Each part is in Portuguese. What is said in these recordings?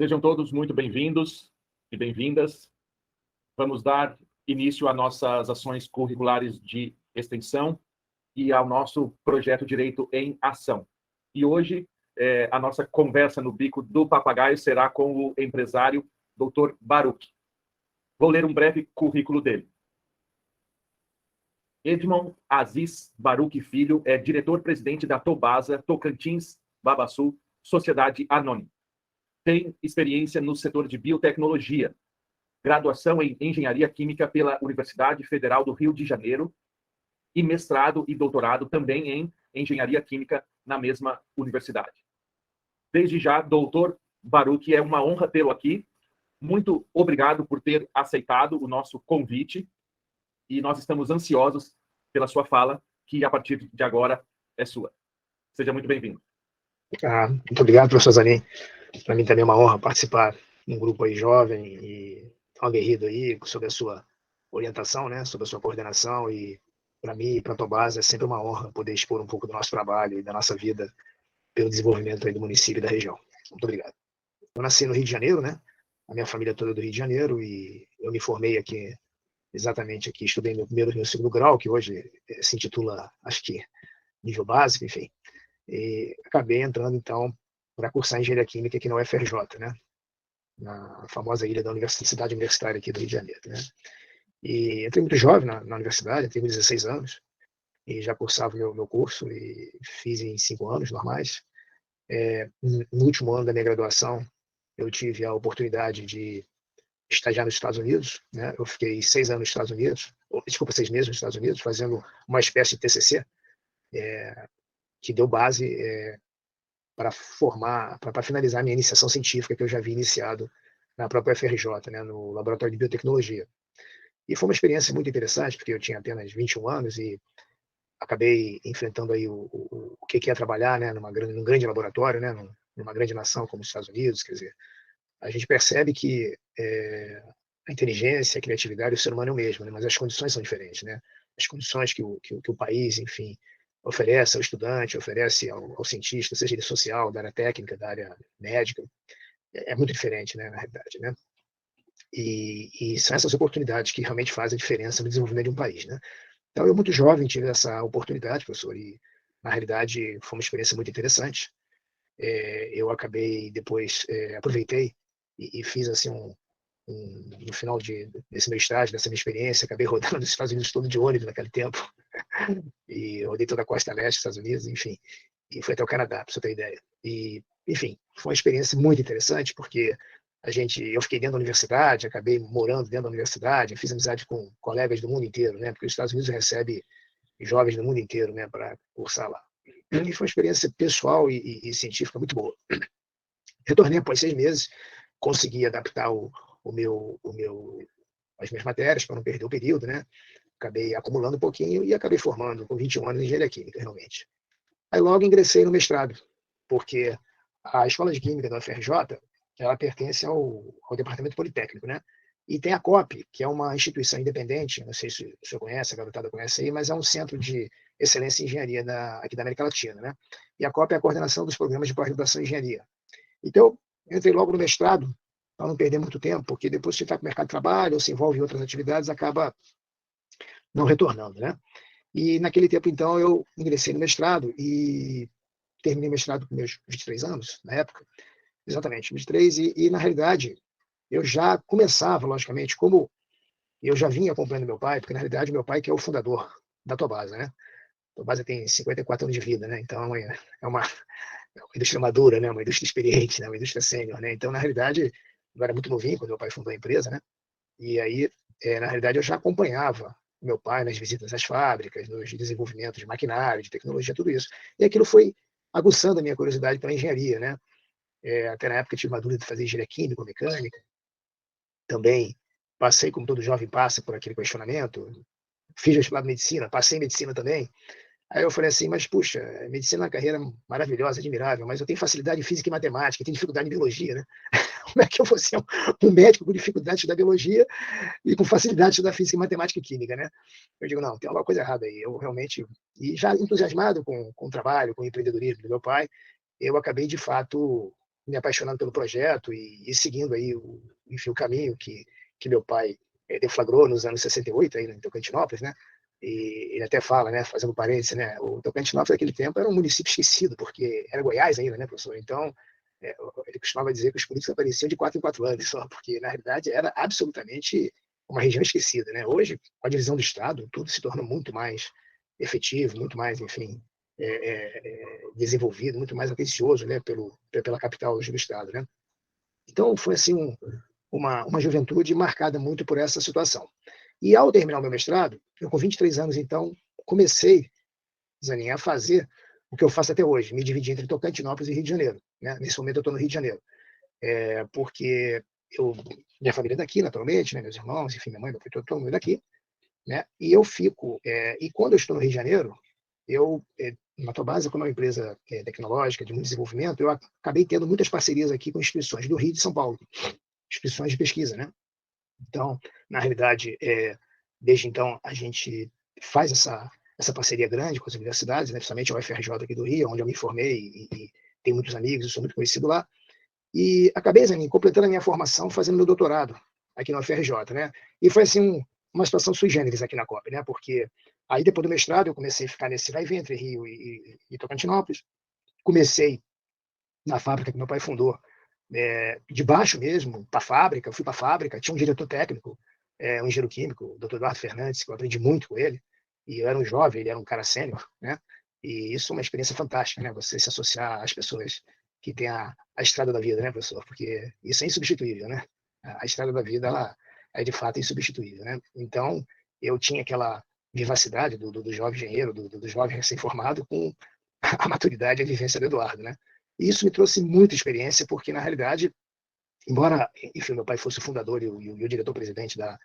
Sejam todos muito bem-vindos e bem-vindas. Vamos dar início às nossas ações curriculares de extensão e ao nosso projeto Direito em Ação. E hoje, a nossa conversa no Bico do Papagaio será com o empresário Dr. Baruch. Vou ler um breve currículo dele. Edmond Aziz Baruch Filho é diretor-presidente da Tobasa Tocantins Babaçu, Sociedade Anônima. Tem experiência no setor de biotecnologia, graduação em engenharia química pela Universidade Federal do Rio de Janeiro e mestrado e doutorado também em engenharia química na mesma universidade. Desde já, doutor Baruch, é uma honra tê-lo aqui. Muito obrigado por ter aceitado o nosso convite e nós estamos ansiosos pela sua fala, que a partir de agora é sua. Seja muito bem-vindo. Muito obrigado, professor Zanin. Para mim também é uma honra participar de um grupo aí jovem e tão aguerrido aí, sob a sua orientação, né, sob a sua coordenação, e para mim e para a Tobasa é sempre uma honra poder expor um pouco do nosso trabalho e da nossa vida pelo desenvolvimento aí do município e da região. Muito obrigado. Eu nasci no Rio de Janeiro, né, a minha família toda é do Rio de Janeiro, e eu me formei aqui, exatamente aqui, estudei meu primeiro e meu segundo grau, que hoje se intitula, acho que, nível básico, enfim. E acabei entrando, então, para cursar engenharia química aqui na UFRJ, né? Na famosa ilha da Cidade Universitária aqui do Rio de Janeiro, né? E entrei muito jovem na universidade, entrei com 16 anos, e já cursava o meu curso, e fiz em 5 anos normais. No último ano da minha graduação, eu tive a oportunidade de estagiar nos Estados Unidos, né? Eu fiquei 6 anos nos Estados Unidos, 6 meses nos Estados Unidos, fazendo uma espécie de TCC, que deu base para finalizar a minha iniciação científica que eu já havia iniciado na própria FRJ, né, no Laboratório de Biotecnologia. E foi uma experiência muito interessante, porque eu tinha apenas 21 anos e acabei enfrentando aí o que é trabalhar, né, num grande laboratório, né, numa grande nação como os Estados Unidos. Quer dizer, a gente percebe que a inteligência, a criatividade, o ser humano é o mesmo, né, mas as condições são diferentes, né? As condições que o país, enfim, oferece ao estudante, oferece ao cientista, seja ele social, da área técnica, da área médica, é muito diferente, né, na realidade, né? E são essas oportunidades que realmente fazem a diferença no desenvolvimento de um país, né? Então, eu muito jovem tive essa oportunidade, professor, e na realidade foi uma experiência muito interessante. Eu acabei depois, aproveitei e fiz assim no final desse meu estágio, dessa minha experiência, acabei rodando os Estados Unidos todo de ônibus naquele tempo, e rodei toda a costa leste dos Estados Unidos, enfim, e fui até o Canadá, para você ter ideia. E, enfim, foi uma experiência muito interessante, porque eu fiquei dentro da universidade, acabei morando dentro da universidade, fiz amizade com colegas do mundo inteiro, né, porque os Estados Unidos recebe jovens do mundo inteiro, né, para cursar lá. E foi uma experiência pessoal e científica muito boa. Retornei após 6 meses, consegui adaptar as minhas matérias para não perder o período, né? Acabei acumulando um pouquinho e acabei formando com 21 anos em engenharia química, realmente. Aí logo ingressei no mestrado, porque a Escola de Química da UFRJ, ela pertence ao Departamento Politécnico, né? E tem a COP, que é uma instituição independente, não sei se o senhor conhece, a garotada conhece aí, mas é um centro de excelência em engenharia aqui da América Latina, né? E a COP é a coordenação dos programas de pós-graduação em engenharia. Então, eu entrei logo no mestrado, para não perder muito tempo, porque depois que você está com o mercado de trabalho ou se envolve em outras atividades, acaba não retornando, né? E naquele tempo, então, eu ingressei no mestrado e terminei o mestrado com meus 23 anos, na época, exatamente, 23, e na realidade, eu já começava, logicamente, como eu já vinha acompanhando meu pai, porque na realidade meu pai que é o fundador da Tobasa, né? A Tobasa tem 54 anos de vida, né? Então é uma indústria madura, né? Uma indústria experiente, né? Uma indústria sênior, né? Então, na realidade, eu era muito novinho quando meu pai fundou a empresa, né? E aí, na realidade, eu já acompanhava meu pai nas visitas às fábricas, nos desenvolvimentos de maquinário, de tecnologia, tudo isso. E aquilo foi aguçando a minha curiosidade pela engenharia, né? Até na época eu tive uma dúvida de fazer engenharia química ou mecânica. Também passei, como todo jovem passa, por aquele questionamento. Fiz vestibular de medicina, passei em medicina também. Aí eu falei assim, mas puxa, medicina é uma carreira maravilhosa, admirável, mas eu tenho facilidade em física e matemática, tenho dificuldade em biologia, né? Como é que eu vou ser um médico com dificuldade de estudar biologia e com facilidade de estudar física, matemática e química, né? Eu digo, não, tem alguma coisa errada aí. Eu realmente, e já entusiasmado com o trabalho, com o empreendedorismo do meu pai, eu acabei, de fato, me apaixonando pelo projeto e seguindo aí enfim, o caminho que meu pai deflagrou nos anos 68, aí, em Tocantinópolis, né? E ele até fala, né, fazendo parênteses, né, o Tocantinópolis naquele tempo era um município esquecido, porque era Goiás ainda, né, professor? Então, ele costumava dizer que os políticos apareciam de 4 em 4 anos só, porque, na realidade, era absolutamente uma região esquecida, né? Hoje, com a divisão do Estado, tudo se torna muito mais efetivo, muito mais, enfim, desenvolvido, muito mais atencioso, né, pela capital do Estado, né? Então, foi assim uma juventude marcada muito por essa situação. E ao terminar o meu mestrado, eu com 23 anos, então, comecei, Zanin, a fazer o que eu faço até hoje, me dividir entre Tocantinópolis e Rio de Janeiro. Né? Nesse momento eu estou no Rio de Janeiro, porque minha família é daqui, naturalmente, né? Meus irmãos, enfim, minha mãe, meu pai, todo mundo daqui. Né? E eu fico, e quando eu estou no Rio de Janeiro, na Tobasa, como é uma empresa tecnológica de muito desenvolvimento, eu acabei tendo muitas parcerias aqui com instituições do Rio e de São Paulo, instituições de pesquisa, né? Então, na realidade, desde então, a gente faz essa parceria grande com as universidades, né, principalmente a UFRJ aqui do Rio, onde eu me formei e tenho muitos amigos, eu sou muito conhecido lá. E acabei, Zanin, completando a minha formação, fazendo meu doutorado aqui na UFRJ, né? E foi, assim, uma situação sui generis aqui na COP, né? Porque aí, depois do mestrado, eu comecei a ficar nesse vai e vem entre Rio e Tocantinópolis. Comecei na fábrica que meu pai fundou, de baixo mesmo, para a fábrica, eu fui para a fábrica, tinha um diretor técnico, um engenheiro químico, o Dr. Eduardo Fernandes, que eu aprendi muito com ele, e eu era um jovem, ele era um cara sênior, né? E isso é uma experiência fantástica, né? Você se associar às pessoas que têm a estrada da vida, né, professor? Porque isso é insubstituível, né? A estrada da vida, ela é de fato insubstituível, né? Então, eu tinha aquela vivacidade do jovem engenheiro, do jovem recém-formado, com a maturidade e a vivência do Eduardo, né? E isso me trouxe muita experiência, porque, na realidade, embora, enfim, meu pai fosse o fundador e o diretor-presidente da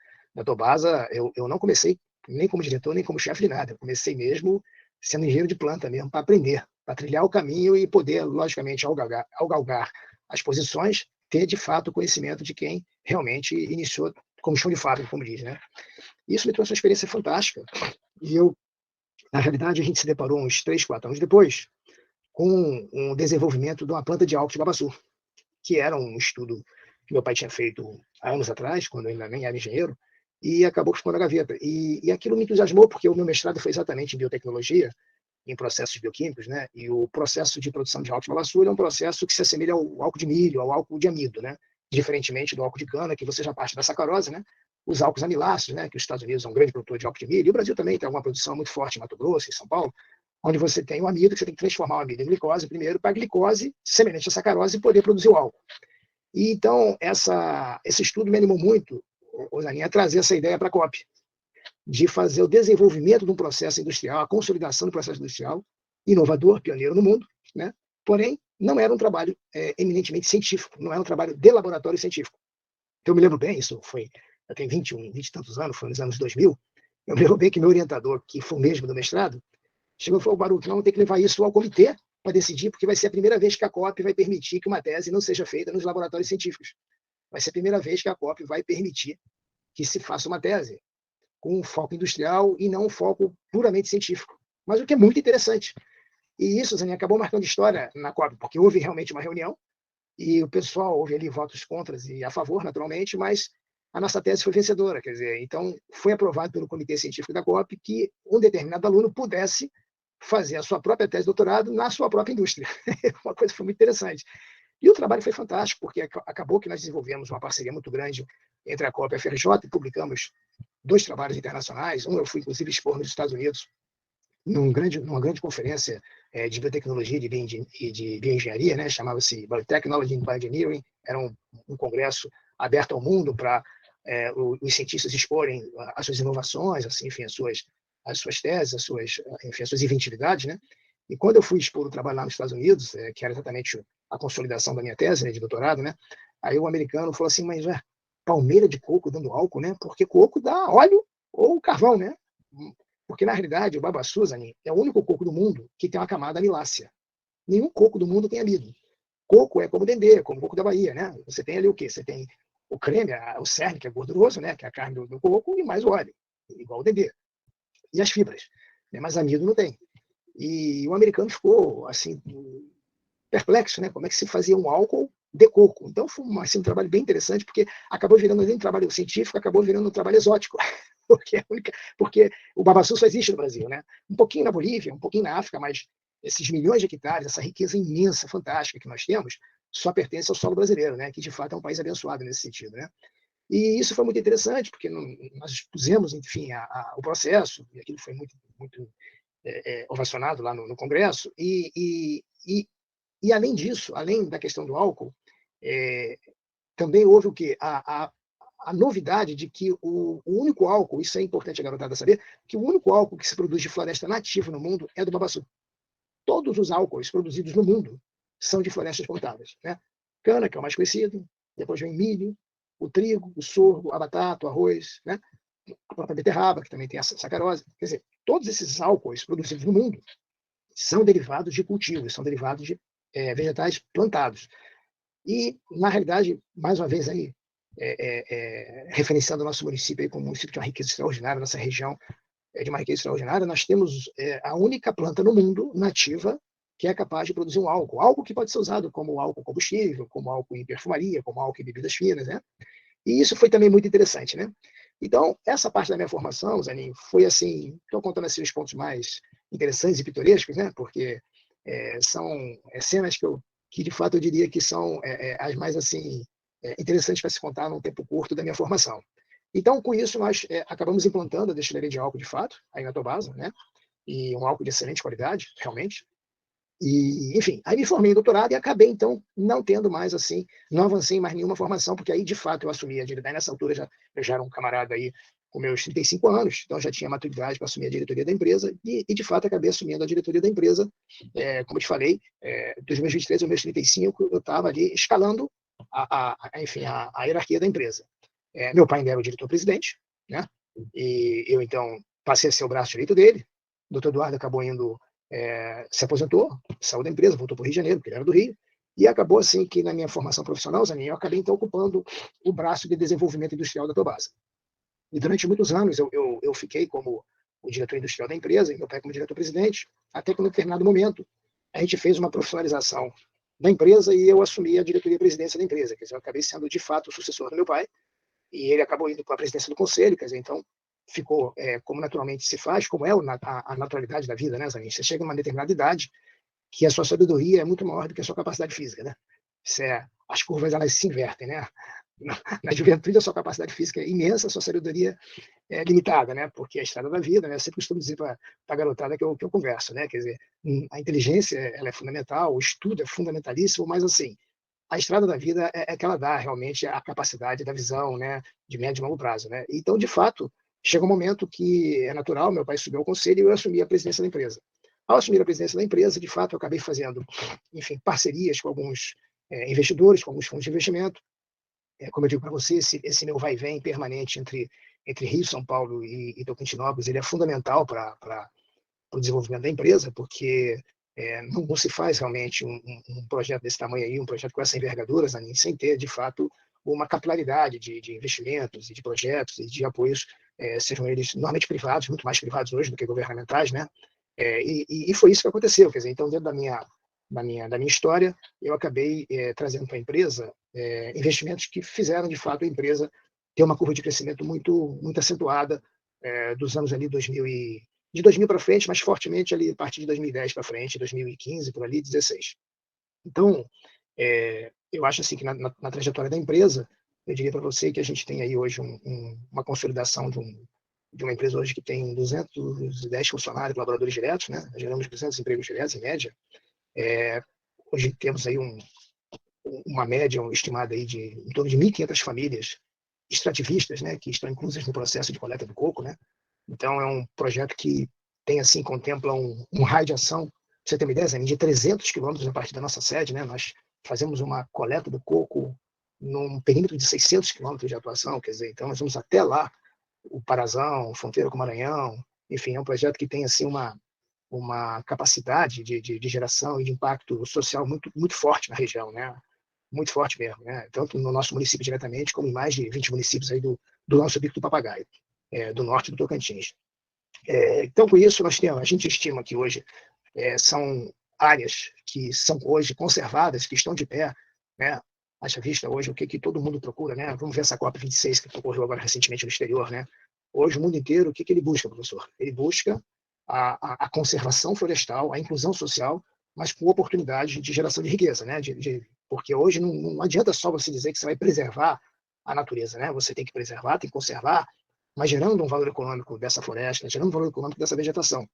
Tobasa, eu não comecei nem como diretor, nem como chefe de nada. Eu comecei mesmo sendo engenheiro de planta mesmo, para aprender, para trilhar o caminho e poder, logicamente, ao galgar as posições, ter, de fato, o conhecimento de quem realmente iniciou como chão de fábrica, como diz, né? Isso me trouxe uma experiência fantástica. E na realidade, a gente se deparou uns 3, 4 anos depois com um desenvolvimento de uma planta de álcool de Babaçu, que era um estudo que meu pai tinha feito há anos atrás, quando eu ainda nem era engenheiro, e acabou ficando na gaveta. E aquilo me entusiasmou, porque o meu mestrado foi exatamente em biotecnologia, em processos bioquímicos, né? E o processo de produção de álcool de Babaçu é um processo que se assemelha ao álcool de milho, ao álcool de amido, né? Diferentemente do álcool de cana, que você já parte da sacarose, né? Os álcools amiláceos, né? Que os Estados Unidos é um grande produtor de álcool de milho, e o Brasil também tem alguma produção muito forte em Mato Grosso, em São Paulo, onde você tem o amido, que você tem que transformar o amido em glicose primeiro, para a glicose, semelhante à sacarose, poder produzir o álcool. E então, esse estudo me animou muito, Zanin, a trazer essa ideia para a COP, de fazer o desenvolvimento de um processo industrial, a consolidação do processo industrial, inovador, pioneiro no mundo, né? Porém, não era um trabalho eminentemente científico, não era um trabalho de laboratório científico. Então, eu me lembro bem, isso foi, eu tenho 20 e tantos anos, foi nos anos 2000, eu me lembro bem que meu orientador, que foi o mesmo do mestrado, chegou e falou: Baruch, vamos ter que levar isso ao comitê para decidir, porque vai ser a primeira vez que a COP vai permitir que uma tese não seja feita nos laboratórios científicos. Vai ser a primeira vez que a COP vai permitir que se faça uma tese com um foco industrial e não um foco puramente científico. Mas o que é muito interessante. E isso, Zanin, acabou marcando história na COP, porque houve realmente uma reunião e o pessoal, houve ali votos contras e a favor, naturalmente, mas a nossa tese foi vencedora. Quer dizer, então foi aprovado pelo Comitê Científico da COP que um determinado aluno pudesse fazer a sua própria tese de doutorado na sua própria indústria. Uma coisa que foi muito interessante. E o trabalho foi fantástico, porque acabou que nós desenvolvemos uma parceria muito grande entre a COP e a FRJ e publicamos 2 trabalhos internacionais. Um eu fui, inclusive, expor nos Estados Unidos, numa grande conferência de biotecnologia e de bioengenharia, né? Chamava-se Biotechnology and Bioengineering. Era um congresso aberto ao mundo para os cientistas exporem as suas inovações, assim, enfim, as suas teses, enfim, as suas inventividades, né? E quando eu fui expor o trabalho lá nos Estados Unidos, que era exatamente a consolidação da minha tese, né, de doutorado, né? Aí o americano falou assim: mas palmeira de coco dando álcool, né? Porque coco dá óleo ou carvão, né? Porque, na realidade, o Babaçu, Zanin, é o único coco do mundo que tem uma camada amilácea. Nenhum coco do mundo tem amido. Coco é como o dendê, como o coco da Bahia, né? Você tem ali o quê? Você tem o creme, o cerne, que é gorduroso, né? Que é a carne do coco, e mais o óleo, igual o dendê. E as fibras, né? Mas amido não tem. E o americano ficou, assim, perplexo, né? Como é que se fazia um álcool de coco. Então foi assim, um trabalho bem interessante, porque acabou virando nem um trabalho científico, acabou virando um trabalho exótico, porque o babaçu só existe no Brasil, né? Um pouquinho na Bolívia, um pouquinho na África, mas esses milhões de hectares, essa riqueza imensa, fantástica que nós temos, só pertence ao solo brasileiro, né? Que de fato é um país abençoado nesse sentido, né? E isso foi muito interessante, porque nós expusemos, enfim, o processo, e aquilo foi muito ovacionado lá no Congresso, e além disso, além da questão do álcool, também houve o quê? A novidade de que o único álcool, isso é importante a garotada saber, que o único álcool que se produz de floresta nativa no mundo é do babaçu. Todos os álcools produzidos no mundo são de florestas plantadas, né? Cana, que é o mais conhecido, depois vem milho, o trigo, o sorgo, a batata, o arroz, né? A própria beterraba, que também tem a sacarose. Quer dizer, todos esses álcools produzidos no mundo são derivados de cultivos, são derivados de vegetais plantados. E, na realidade, mais uma vez, aí, referenciando o nosso município aí como um município de uma riqueza extraordinária, nossa região de uma riqueza extraordinária, nós temos a única planta no mundo nativa que é capaz de produzir um álcool. Álcool que pode ser usado como álcool combustível, como álcool em perfumaria, como álcool em bebidas finas, né? E isso foi também muito interessante, né? Então, essa parte da minha formação, Zanin, foi assim, estou contando assim os pontos mais interessantes e pitorescos, né? Porque são cenas que de fato eu diria que são as mais assim interessantes para se contar num tempo curto da minha formação. Então, com isso, nós acabamos implantando a destilaria de álcool de fato, aí na Tobasa, né? E um álcool de excelente qualidade, realmente. E, enfim, aí me formei em doutorado e acabei, então, não tendo mais, assim, não avancei em mais nenhuma formação, porque aí, de fato, eu assumi a diretoria. Nessa altura, eu já era um camarada aí com meus 35 anos, então já tinha maturidade para assumir a diretoria da empresa e, de fato, acabei assumindo a diretoria da empresa. Como eu te falei, dos meus 23 aos meus 35, eu estava ali escalando, enfim, a hierarquia da empresa. Meu pai ainda era o diretor-presidente, né? E eu, então, passei a ser o braço direito dele. O doutor Eduardo acabou indo, se aposentou, saiu da empresa, voltou para o Rio de Janeiro, porque ele era do Rio, e acabou assim que na minha formação profissional, Zanin, eu acabei então ocupando o braço de desenvolvimento industrial da Tobasa. E durante muitos anos eu fiquei como o diretor industrial da empresa, e meu pai como diretor-presidente, até que, em determinado momento, a gente fez uma profissionalização da empresa e eu assumi a diretoria e presidência da empresa. Quer dizer, eu acabei sendo, de fato, o sucessor do meu pai, e ele acabou indo para a presidência do conselho, quer dizer, então ficou como naturalmente se faz, como é a naturalidade da vida, né, Zanin? Você chega a uma determinada idade que a sua sabedoria é muito maior do que a sua capacidade física, né? As curvas elas se invertem, né? Na juventude a sua capacidade física é imensa, a sua sabedoria é limitada, né? Porque é a estrada da vida, né? Eu sempre costumo dizer para a garotada que eu converso, né? Quer dizer, a inteligência ela é fundamental, o estudo é fundamentalíssimo, mas assim, a estrada da vida é que ela dá realmente a capacidade da visão, né, de médio e longo prazo, né? Então, de fato, chega um momento que é natural, meu pai subiu ao conselho e eu assumi a presidência da empresa. Ao assumir a presidência da empresa, de fato, eu acabei fazendo, enfim, parcerias com alguns investidores, com alguns fundos de investimento. Como eu digo para você, esse meu vai e vem permanente entre Rio, São Paulo e Tocantinópolis, ele é fundamental para o desenvolvimento da empresa, porque não se faz realmente um projeto desse tamanho aí, um projeto com essa envergadura, sem ter, de fato, uma capilaridade de investimentos e de projetos e de apoios, sejam eles normalmente privados, muito mais privados hoje do que governamentais, né? E foi isso que aconteceu, quer dizer, então, dentro da minha história, eu acabei trazendo para a empresa investimentos que fizeram, de fato, a empresa ter uma curva de crescimento muito, muito acentuada dos anos ali de 2000 para frente, mas fortemente ali a partir de 2010 para frente, 2015, por ali, 16. Então, eu acho assim que na trajetória da empresa, eu diria para você que a gente tem aí hoje uma consolidação de uma empresa hoje que tem 210 funcionários, colaboradores diretos, né? Nós geramos 200 empregos diretos, em média. Hoje temos aí uma média estimada aí de em torno de 1.500 famílias extrativistas, né, que estão inclusas no processo de coleta do coco, né? Então é um projeto que tem assim contempla um raio de ação, pra você ter uma ideia, de 300 quilômetros a partir da nossa sede, né? Nós fazemos uma coleta do coco num perímetro de 600 quilômetros de atuação, quer dizer, então nós vamos até lá, o Parazão, fronteira com o Maranhão, enfim, é um projeto que tem assim uma capacidade de geração e de impacto social muito, muito forte na região, né? Muito forte mesmo, né? Tanto no nosso município diretamente, como em mais de 20 municípios aí do nosso Bico do Papagaio, do norte do Tocantins. Então, com isso, a gente estima que hoje são áreas que são hoje conservadas, que estão de pé, né? Haja vista hoje o que todo mundo procura, né? Vamos ver essa COP26 que ocorreu agora recentemente no exterior, né? Hoje o mundo inteiro, o que ele busca, professor? Ele busca a conservação florestal, a inclusão social, mas com oportunidade de geração de riqueza, né? Porque hoje não adianta só você dizer que você vai preservar a natureza, né? Você tem que preservar, tem que conservar, mas gerando um valor econômico dessa floresta, gerando um valor econômico dessa vegetação.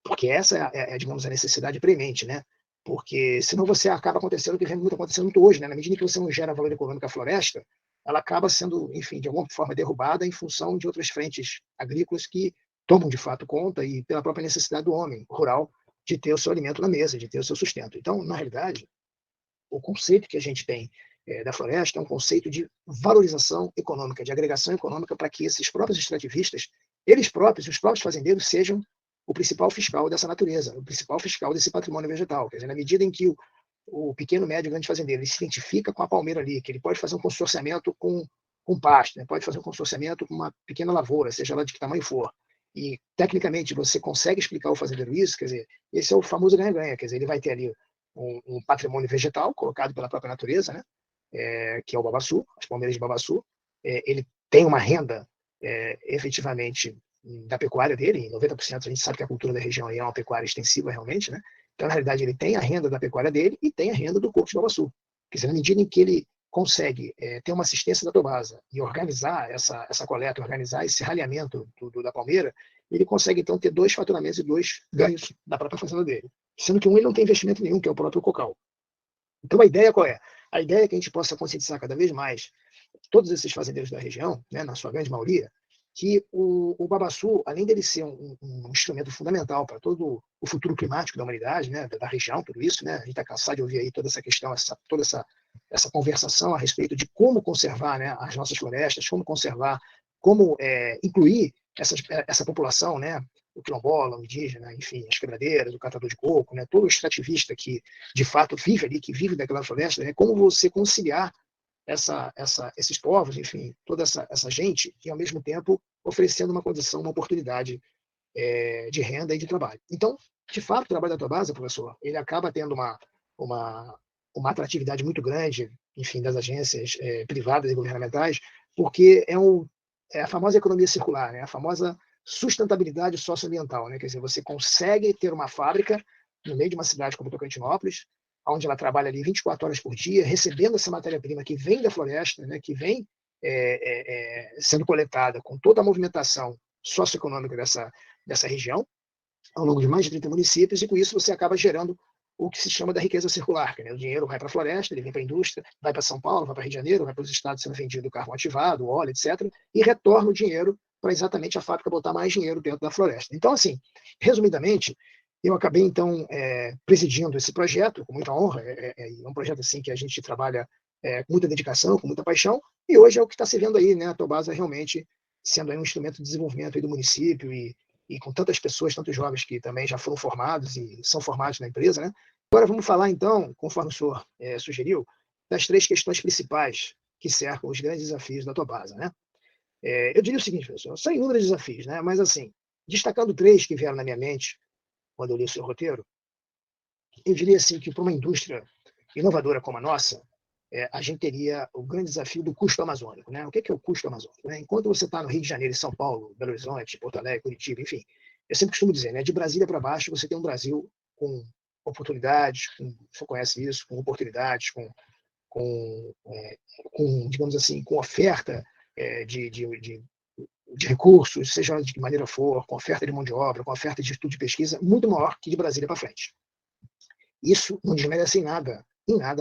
Porque essa digamos, a necessidade premente, né? Porque senão você acaba acontecendo o que vem muito acontecendo muito hoje, né? Na medida que você não gera valor econômico à floresta, ela acaba sendo, enfim, de alguma forma derrubada em função de outras frentes agrícolas que tomam de fato conta e pela própria necessidade do homem rural de ter o seu alimento na mesa, de ter o seu sustento. Então, na realidade, o conceito que a gente tem da floresta é um conceito de valorização econômica, de agregação econômica para que esses próprios extrativistas, eles próprios, os próprios fazendeiros, sejam o principal fiscal dessa natureza, o principal fiscal desse patrimônio vegetal. Quer dizer, na medida em que o pequeno, médio, grande fazendeiro ele se identifica com a palmeira ali, que ele pode fazer um consorciamento com pasto, né? Pode fazer um consorciamento com uma pequena lavoura, seja lá de que tamanho for, e tecnicamente você consegue explicar ao fazendeiro isso, quer dizer, esse é o famoso ganha-ganha, quer dizer, ele vai ter ali um patrimônio vegetal colocado pela própria natureza, né? Que é o babaçu, as palmeiras de babaçu. Ele tem uma renda efetivamente da pecuária dele, em 90% a gente sabe que a cultura da região aí é uma pecuária extensiva realmente, né? Então, na realidade, ele tem a renda da pecuária dele e tem a renda do coco de babaçu. Quer dizer, na medida em que ele consegue ter uma assistência da Tobasa e organizar essa coleta, organizar esse ralhamento da palmeira, ele consegue, então, ter 2 faturamentos e 2 ganhos da própria fazenda dele. Sendo que um ele não tem investimento nenhum, que é o próprio cocal. Então, a ideia qual é? A ideia é que a gente possa conscientizar cada vez mais todos esses fazendeiros da região, né, na sua grande maioria, que o babaçu, além dele ser um instrumento fundamental para todo o futuro climático da humanidade, né, da região, tudo isso, né, a gente está cansado de ouvir aí toda essa questão, toda essa conversação a respeito de como conservar, né, as nossas florestas, como conservar, como incluir essa população, né, o quilombola, o indígena, enfim, as quebradeiras, o catador de coco, né, todo o extrativista que de fato vive ali, que vive daquela floresta, né, como você conciliar esses povos, enfim, toda essa gente, e ao mesmo tempo oferecendo uma condição, uma oportunidade de renda e de trabalho. Então, de fato, o trabalho da Tobasa, professor, ele acaba tendo uma atratividade muito grande, enfim, das agências privadas e governamentais, porque é a famosa economia circular, né? A famosa sustentabilidade socioambiental, né? Quer dizer, você consegue ter uma fábrica no meio de uma cidade como Tocantinópolis, onde ela trabalha ali 24 horas por dia, recebendo essa matéria-prima que vem da floresta, né? Que vem sendo coletada com toda a movimentação socioeconômica dessa região, ao longo de mais de 30 municípios, e com isso você acaba gerando o que se chama da riqueza circular, que, né, o dinheiro vai para a floresta, ele vem para a indústria, vai para São Paulo, vai para Rio de Janeiro, vai para os estados sendo vendido o carvão ativado, o óleo, etc., e retorna o dinheiro para exatamente a fábrica botar mais dinheiro dentro da floresta. Então, assim, resumidamente, eu acabei, então, presidindo esse projeto com muita honra, é um projeto assim que a gente trabalha com muita dedicação, com muita paixão, e hoje é o que está se vendo aí, né, a Tobasa realmente sendo aí um instrumento de desenvolvimento aí do município e com tantas pessoas, tantos jovens que também já foram formados e são formados na empresa, né? Agora vamos falar, então, conforme o senhor sugeriu, das 3 questões principais que cercam os grandes desafios da Tobasa, né? Eu diria o seguinte, professor, são inúmeros desafios, né? Mas, assim, destacando 3 que vieram na minha mente quando eu li o seu roteiro, eu diria assim que para uma indústria inovadora como a nossa, a gente teria o grande desafio do custo amazônico, né? O que é o custo amazônico? Né? Enquanto você está no Rio de Janeiro, São Paulo, Belo Horizonte, Porto Alegre, Curitiba, enfim, eu sempre costumo dizer, né? De Brasília para baixo, você tem um Brasil com oportunidades, você conhece isso, com oportunidades, com digamos assim, com oferta de recursos, seja de que maneira for, com oferta de mão de obra, com oferta de estudo de pesquisa, muito maior que de Brasília para frente. Isso não desmerece em nada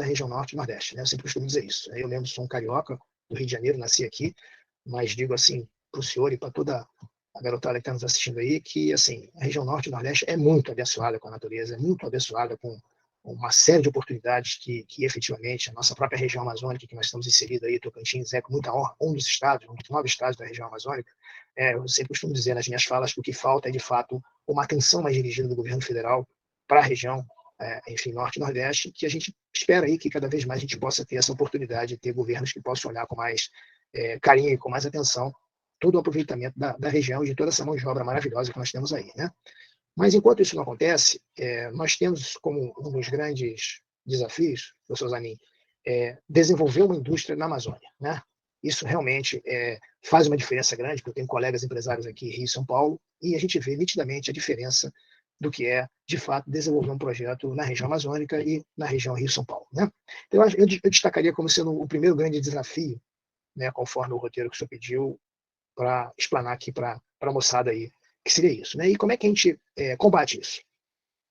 a região norte e nordeste, né? Eu sempre costumo dizer isso. Eu mesmo sou um carioca do Rio de Janeiro, nasci aqui, mas digo assim para o senhor e para toda a garotada que está nos assistindo aí, que assim, a região norte e nordeste é muito abençoada com a natureza, é muito abençoada com uma série de oportunidades que efetivamente a nossa própria região amazônica, que nós estamos inseridos aí, Tocantins, com muita honra, um dos 9 estados da região amazônica. Eu sempre costumo dizer nas minhas falas que o que falta é, de fato, uma atenção mais dirigida do governo federal para a região, enfim, norte e nordeste, que a gente espera aí que cada vez mais a gente possa ter essa oportunidade de ter governos que possam olhar com mais carinho e com mais atenção todo o aproveitamento da região e de toda essa mão de obra maravilhosa que nós temos aí, né? Mas, enquanto isso não acontece, nós temos como um dos grandes desafios, professor Zanin, desenvolver uma indústria na Amazônia, né? Isso realmente faz uma diferença grande, porque eu tenho colegas empresários aqui em Rio e São Paulo, e a gente vê nitidamente a diferença do que é, de fato, desenvolver um projeto na região amazônica e na região Rio-São Paulo, né? Então, eu destacaria como sendo o primeiro grande desafio, né, conforme o roteiro que o senhor pediu, para explanar aqui para a moçada aí, que seria isso, né? E como é que a gente combate isso,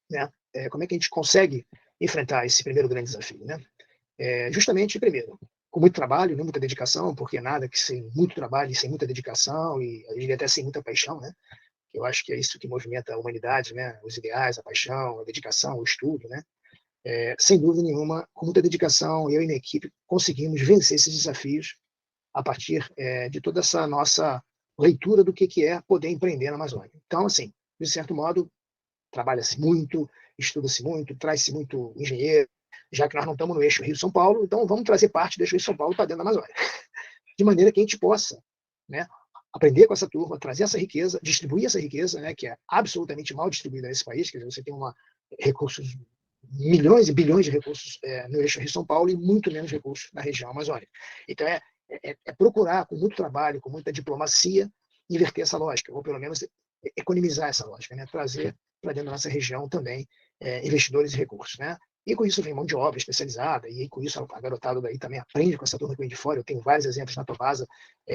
né? Como é que a gente consegue enfrentar esse primeiro grande desafio, né? Justamente, primeiro, com muito trabalho, né, muita dedicação, porque nada que sem muito trabalho e sem muita dedicação, e eu diria até sem muita paixão, né? Eu acho que é isso que movimenta a humanidade, né? Os ideais, a paixão, a dedicação, o estudo, né? Sem dúvida nenhuma, com muita dedicação, eu e minha equipe conseguimos vencer esses desafios a partir de toda essa nossa leitura do que é poder empreender na Amazônia. Então, assim, de certo modo, trabalha-se muito, estuda-se muito, traz-se muito engenheiro, já que nós não estamos no eixo Rio-São Paulo, então vamos trazer parte do eixo Rio-São Paulo para dentro da Amazônia, de maneira que a gente possa, né, aprender com essa turma, trazer essa riqueza, distribuir essa riqueza, né, que é absolutamente mal distribuída nesse país, quer dizer, você tem recursos, milhões e bilhões de recursos no eixo Rio-São Paulo e muito menos recursos na região amazônica. Então, procurar, com muito trabalho, com muita diplomacia, inverter essa lógica, ou pelo menos economizar essa lógica, né? Trazer para dentro da nossa região também investidores e recursos, né? E com isso vem mão de obra especializada, e com isso a garotada daí também aprende com essa turma que vem de fora. Eu tenho vários exemplos na Tobasa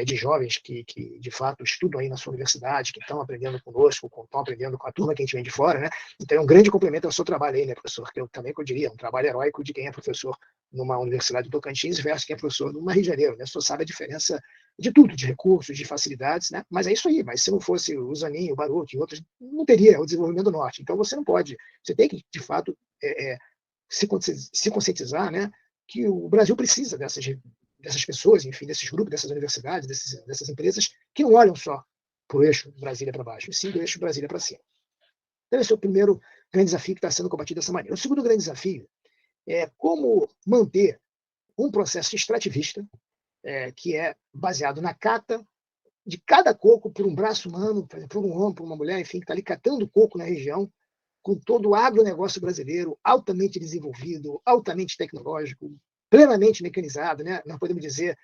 de jovens que, de fato, estudam aí na sua universidade, que estão aprendendo conosco, estão aprendendo com a turma que a gente vem de fora, né? Então é um grande complemento ao seu trabalho aí, né, professor? Que eu também que eu diria, um trabalho heróico de quem é professor numa universidade do Tocantins versus quem é professor numa Rio de Janeiro, né? O senhor sabe a diferença de tudo, de recursos, de facilidades, né? Mas é isso aí, mas se não fosse o Zanin, o Baruch e outros, não teria o desenvolvimento do Norte. Então você não pode, você tem que, de fato, se conscientizar, né, que o Brasil precisa dessas pessoas, enfim, desses grupos, dessas universidades, dessas empresas, que não olham só para o eixo Brasília para baixo, e sim do eixo Brasília para cima. Então esse é o primeiro grande desafio que está sendo combatido dessa maneira. O segundo grande desafio é como manter um processo extrativista, que é baseado na cata de cada coco por um braço humano, por um homem, por uma mulher, enfim, que está ali catando coco na região, com todo o agronegócio brasileiro altamente desenvolvido, altamente tecnológico, plenamente mecanizado, né? Nós podemos dizer,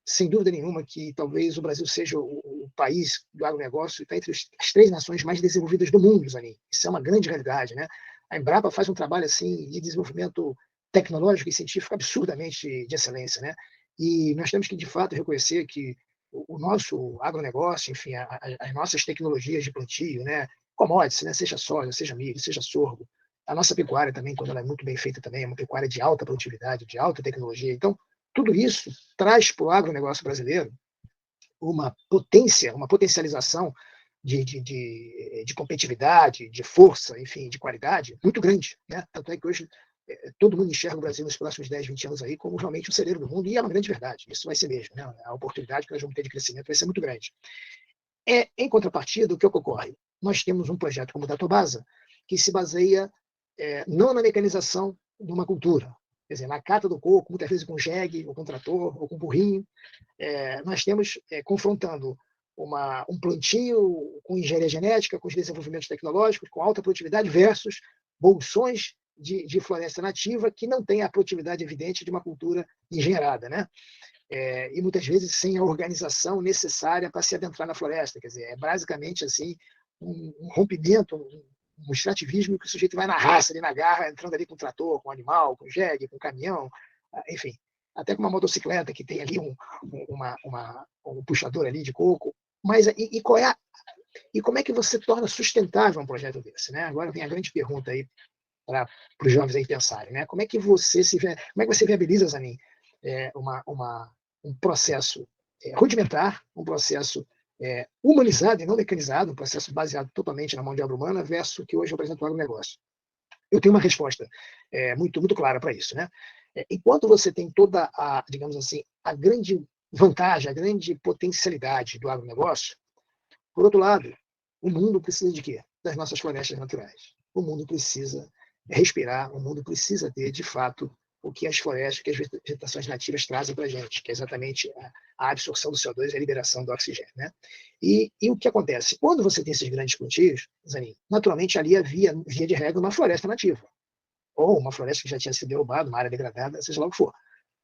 sem dúvida nenhuma, que talvez o Brasil seja o país do agronegócio, está entre as 3 nações mais desenvolvidas do mundo, Zanin. Isso é uma grande realidade, né? A Embrapa faz um trabalho assim de desenvolvimento tecnológico e científico absurdamente de excelência, né? E nós temos que, de fato, reconhecer que o nosso agronegócio, enfim, as nossas tecnologias de plantio, né? Commodities, né? Seja soja, seja milho, seja sorgo. A nossa pecuária também, quando ela é muito bem feita também, é uma pecuária de alta produtividade, de alta tecnologia. Então, tudo isso traz para o agronegócio brasileiro uma potência, uma potencialização de competitividade, de força, enfim, de qualidade muito grande, né? Tanto é que hoje todo mundo enxerga o Brasil nos próximos 10, 20 anos aí como realmente o celeiro do mundo, e é uma grande verdade. Isso vai ser mesmo, né? A oportunidade que nós vamos ter de crescimento vai ser muito grande. Em contrapartida, o que ocorre? Nós temos um projeto como o da Tobasa, que se baseia não na mecanização de uma cultura, quer dizer, na cata do coco, muitas vezes com jegue, ou com trator, ou com burrinho. Nós temos confrontando um plantio com engenharia genética, com os desenvolvimentos tecnológicos, com alta produtividade, versus bolsões de floresta nativa que não tem a produtividade evidente de uma cultura engenheirada, né? E muitas vezes sem a organização necessária para se adentrar na floresta. Quer dizer, é basicamente assim um rompimento, um extrativismo que o sujeito vai na raça, ali na garra, entrando ali com trator, com animal, com jegue, com caminhão, enfim, até com uma motocicleta que tem ali um puxador ali de coco. Mas e como é que você torna sustentável um projeto desse, né? Agora vem a grande pergunta aí para os jovens aí pensarem, né? Como é que você viabiliza, Zanin, um processo rudimentar, um processo humanizado e não mecanizado, um processo baseado totalmente na mão de obra humana, versus o que hoje representa o agronegócio? Eu tenho uma resposta muito, muito clara para isso, né? Enquanto você tem toda digamos assim, a grande vantagem, a grande potencialidade do agronegócio, por outro lado, o mundo precisa de quê? Das nossas florestas naturais. O mundo precisa respirar, o mundo precisa ter, de fato, o que as florestas, que as vegetações nativas trazem para a gente, que é exatamente a absorção do CO2 e a liberação do oxigênio, né? E o que acontece? Quando você tem esses grandes plantios, Zanin, naturalmente ali havia, via de regra, uma floresta nativa, ou uma floresta que já tinha sido derrubada, uma área degradada, seja lá o que for.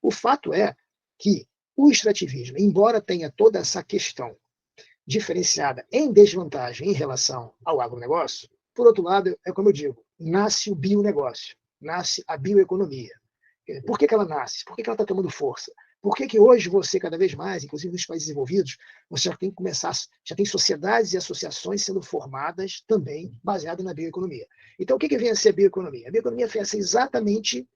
O fato é que o extrativismo, embora tenha toda essa questão diferenciada em desvantagem em relação ao agronegócio, por outro lado, é como eu digo, nasce o bionegócio, nasce a bioeconomia. Por que ela nasce? Por que ela está tomando força? Por que hoje você, cada vez mais, inclusive nos países desenvolvidos, você já tem que começar, já tem sociedades e associações sendo formadas também baseadas na bioeconomia. Então, o que vem a ser a bioeconomia? A bioeconomia vem a ser exatamente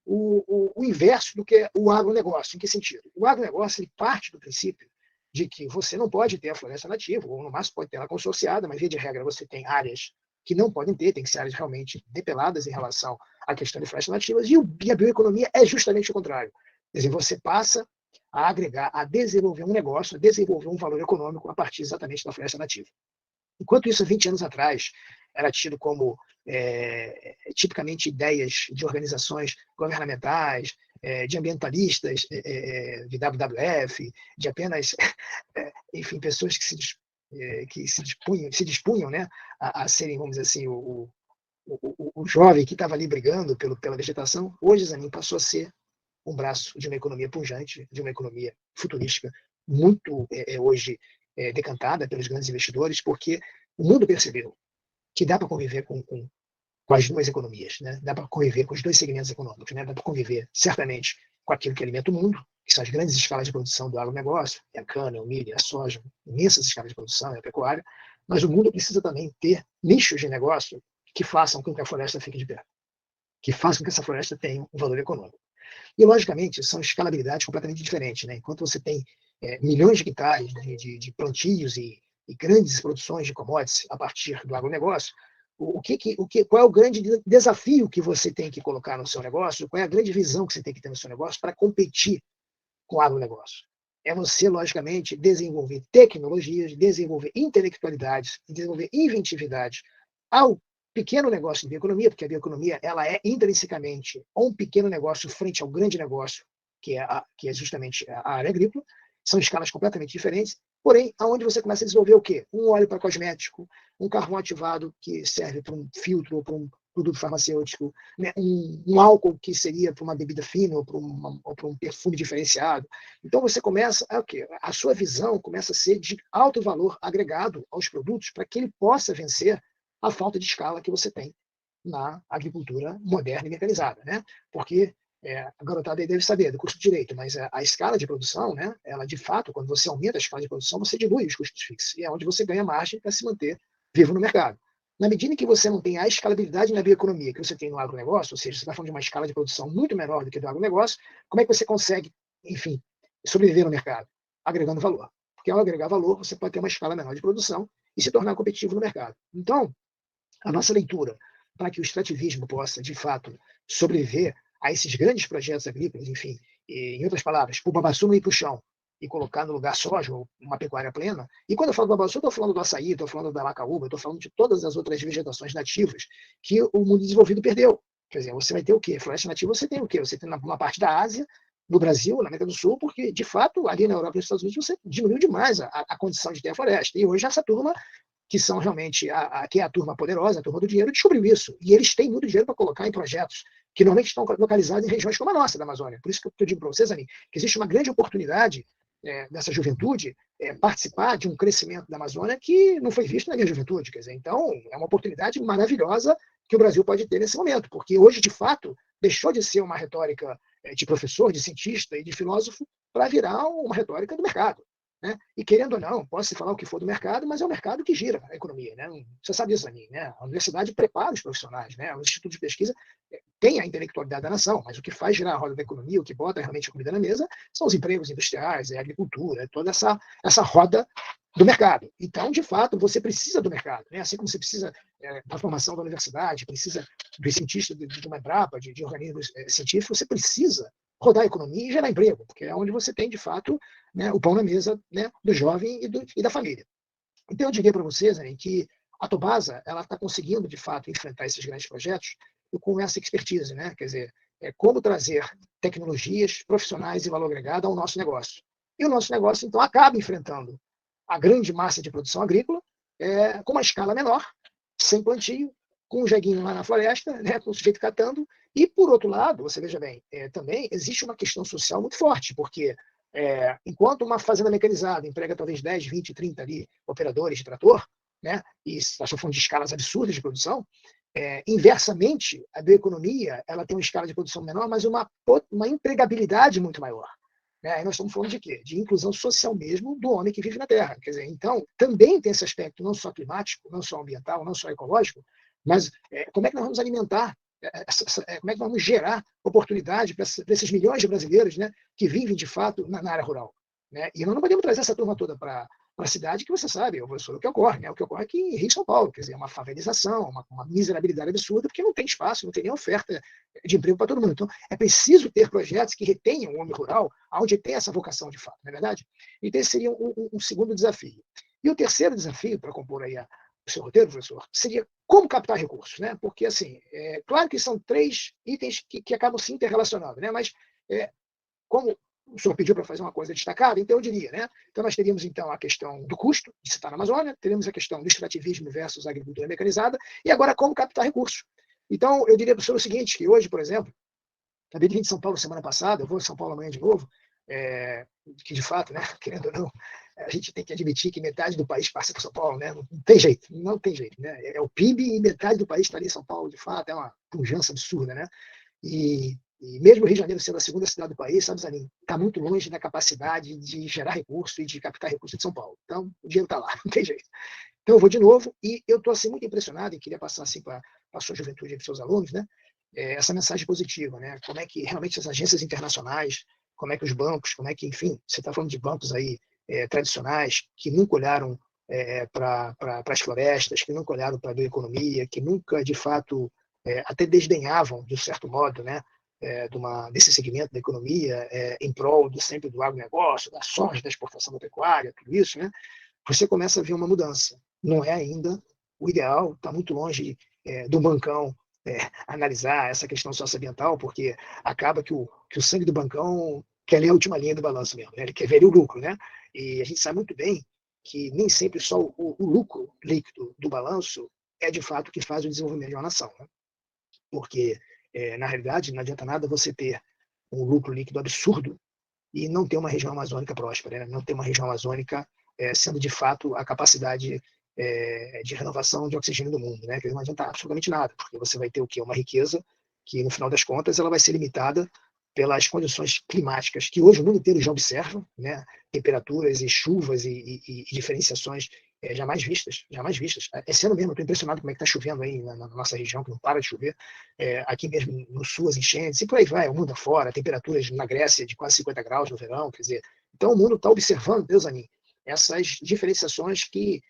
o inverso do que é o agronegócio. Em que sentido? O agronegócio ele parte do princípio de que você não pode ter a floresta nativa, ou no máximo pode ter ela consorciada, mas, via de regra, você tem áreas que não podem ter, tem que ser áreas realmente depeladas em relação à questão de florestas nativas, e a bioeconomia é justamente o contrário. Quer dizer, você passa a agregar, a desenvolver um negócio, a desenvolver um valor econômico a partir exatamente da floresta nativa. Enquanto isso, 20 anos atrás, era tido como tipicamente ideias de organizações governamentais, de ambientalistas, de WWF, de apenas, enfim, pessoas que se dispunham, né, a serem, vamos dizer assim, o jovem que estava ali brigando pela vegetação. Hoje, Zanin, passou a ser um braço de uma economia pujante, de uma economia futurística, muito hoje decantada pelos grandes investidores, porque o mundo percebeu que dá para conviver com as duas economias, né? Dá para conviver com os dois segmentos econômicos, né? Dá para conviver, certamente, com aquilo que alimenta o mundo, que são as grandes escalas de produção do agronegócio, a cana, o milho, a soja, imensas escalas de produção, a pecuária, mas o mundo precisa também ter nichos de negócio que façam com que a floresta fique de pé, que façam com que essa floresta tenha um valor econômico. E, logicamente, são escalabilidades completamente diferentes, né? Enquanto você tem milhões de hectares de plantios e grandes produções de commodities a partir do agronegócio, qual é o grande desafio que você tem que colocar no seu negócio? Qual é a grande visão que você tem que ter no seu negócio para competir com o agronegócio? É você, logicamente, desenvolver tecnologias, desenvolver intelectualidades, desenvolver inventividade ao pequeno negócio de bioeconomia, porque a bioeconomia ela é intrinsecamente um pequeno negócio frente ao grande negócio, que é justamente a área agrícola. São escalas completamente diferentes, porém, aonde você começa a desenvolver o quê? Um óleo para cosmético, um carvão ativado que serve para um filtro ou para um produto farmacêutico, né? um álcool que seria para uma bebida fina ou para um perfume diferenciado. Então, você começa o quê? A sua visão começa a ser de alto valor agregado aos produtos para que ele possa vencer a falta de escala que você tem na agricultura moderna e mecanizada, né? Porque a garotada aí deve saber do curso de direito, mas a escala de produção, né? Ela de fato, quando você aumenta a escala de produção, você dilui os custos fixos e é onde você ganha margem para se manter vivo no mercado. Na medida em que você não tem a escalabilidade na bioeconomia que você tem no agronegócio, ou seja, você está falando de uma escala de produção muito menor do que do agronegócio, como é que você consegue, enfim, sobreviver no mercado? Agregando valor. Porque ao agregar valor, você pode ter uma escala menor de produção e se tornar competitivo no mercado. Então, a nossa leitura para que o extrativismo possa, de fato, sobreviver a esses grandes projetos agrícolas, enfim, em outras palavras, o babaçu não ir para o chão e colocar no lugar soja ou uma pecuária plena. E quando eu falo do babaçu, eu estou falando do açaí, estou falando da macaúba, estou falando de todas as outras vegetações nativas que o mundo desenvolvido perdeu. Quer dizer, você vai ter o quê? Floresta nativa você tem o quê? Você tem uma parte da Ásia, no Brasil, na América do Sul, porque, de fato, ali na Europa e nos Estados Unidos, você diminuiu demais a condição de ter a floresta. E hoje essa turma que são realmente que é a turma poderosa, a turma do dinheiro, descobriu isso. E eles têm muito dinheiro para colocar em projetos que normalmente estão localizados em regiões como a nossa, da Amazônia. Por isso que eu digo para vocês, Zanin, que existe uma grande oportunidade dessa juventude participar de um crescimento da Amazônia que não foi visto na minha juventude. Quer dizer, então, é uma oportunidade maravilhosa que o Brasil pode ter nesse momento, porque hoje, de fato, deixou de ser uma retórica de professor, de cientista e de filósofo para virar uma retórica do mercado. Né? E querendo ou não, pode-se falar o que for do mercado, mas é o mercado que gira a economia. Né? Você sabe disso, Zanin, né? A universidade prepara os profissionais, né? Os institutos de pesquisa têm a intelectualidade da nação, mas o que faz girar a roda da economia, o que bota realmente a comida na mesa, são os empregos industriais, a agricultura, toda essa roda do mercado. Então, de fato, você precisa do mercado. Né? Assim como você precisa da formação da universidade, precisa dos cientistas de uma Embrapa, de organismos científicos, você precisa rodar a economia e gerar emprego, porque é onde você tem, de fato, né, o pão na mesa, né, do jovem e da família. Então, eu diria para vocês, né, que a Tobasa está conseguindo, de fato, enfrentar esses grandes projetos com essa expertise. Né? Quer dizer, como trazer tecnologias profissionais e valor agregado ao nosso negócio. E o nosso negócio, então, acaba enfrentando a grande massa de produção agrícola com uma escala menor, sem plantio, com um jeguinho lá na floresta, né, com o sujeito catando. E, por outro lado, você veja bem, também existe uma questão social muito forte, porque enquanto uma fazenda mecanizada emprega talvez 10, 20, 30 ali, operadores de trator, né, e nós estamos falando de escalas absurdas de produção, inversamente, a bioeconomia ela tem uma escala de produção menor, mas uma empregabilidade muito maior. Né? Aí nós estamos falando de quê? De inclusão social mesmo do homem que vive na Terra. Quer dizer, então, também tem esse aspecto não só climático, não só ambiental, não só ecológico, mas como é que nós vamos alimentar, como é que nós vamos gerar oportunidade para esses milhões de brasileiros, né, que vivem, de fato, na área rural. Né? E nós não podemos trazer essa turma toda para a cidade, que você sabe, o que ocorre, né? O que ocorre aqui em Rio e São Paulo, quer dizer, uma favelização, uma miserabilidade absurda, porque não tem espaço, não tem nem oferta de emprego para todo mundo. Então, é preciso ter projetos que retenham o homem rural, onde tem essa vocação de fato, não é verdade? Então, esse seria um segundo desafio. E o terceiro desafio, para compor aí o seu roteiro, professor, seria como captar recursos, né? Porque, assim, claro que são 3 itens que acabam se interrelacionando, né? Mas, como o senhor pediu para fazer uma coisa destacada, então eu diria, né? Então nós teríamos então a questão do custo de se estar na Amazônia, teríamos a questão do extrativismo versus a agricultura mecanizada, e agora como captar recursos. Então eu diria para o senhor o seguinte, que hoje, por exemplo, acabei de vir de São Paulo semana passada, eu vou em São Paulo amanhã de novo, que de fato, né, querendo ou não, a gente tem que admitir que metade do país passa por São Paulo, né? Não tem jeito, não tem jeito, né? É o PIB e metade do país está ali em São Paulo, de fato, é uma pujança absurda, né? E mesmo o Rio de Janeiro sendo a segunda cidade do país, sabe, Zanin, está muito longe da capacidade de gerar recurso e de captar recursos de São Paulo. Então, o dinheiro está lá, não tem jeito. Então, eu vou de novo e eu estou assim, muito impressionado e queria passar assim, para a sua juventude e para os seus alunos, né, essa mensagem positiva, né? Como é que realmente as agências internacionais, como é que os bancos, como é que, enfim, você está falando de bancos aí tradicionais que nunca olharam para as florestas, que nunca olharam para a bioeconomia, que nunca, de fato, até desdenhavam, de um certo modo, né, desse segmento da economia, em prol sempre do agronegócio, da soja, da exportação da pecuária, tudo isso, né, você começa a ver uma mudança. Não é ainda o ideal, está muito longe do bancão analisar essa questão socioambiental, porque acaba que o sangue do bancão quer ler a última linha do balanço mesmo, né? Ele quer ver o lucro, né? E a gente sabe muito bem que nem sempre só o lucro líquido do balanço é de fato o que faz o desenvolvimento de uma nação, né? Porque, na realidade, não adianta nada você ter um lucro líquido absurdo e não ter uma região amazônica próspera, né? Não ter uma região amazônica sendo, de fato, a capacidade de renovação de oxigênio do mundo, né? Que não adianta absolutamente nada, porque você vai ter o quê? Uma riqueza que, no final das contas, ela vai ser limitada pelas condições climáticas que hoje o mundo inteiro já observa, né? Temperaturas e chuvas e diferenciações jamais vistas, jamais vistas. Esse ano mesmo, eu estou impressionado como é que está chovendo aí na nossa região, que não para de chover. Aqui mesmo no sul, as enchentes, e por aí vai, o mundo afora, temperaturas na Grécia de quase 50 graus no verão, quer dizer, então o mundo está observando, Deus anime, essas diferenciações que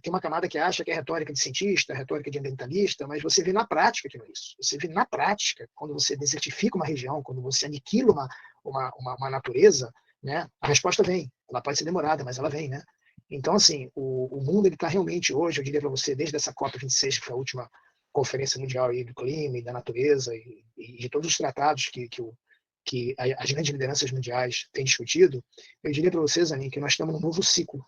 tem uma camada que acha que é retórica de cientista, retórica de ambientalista, mas você vê na prática que não é isso. Você vê na prática, quando você desertifica uma região, quando você aniquila uma natureza, né, a resposta vem. Ela pode ser demorada, mas ela vem, né? Então, assim, o mundo está realmente hoje, eu diria para você, desde essa COP26, que foi a última conferência mundial aí do clima e da natureza e de todos os tratados que as grandes lideranças mundiais têm discutido, eu diria para vocês, Anin, que nós estamos num novo ciclo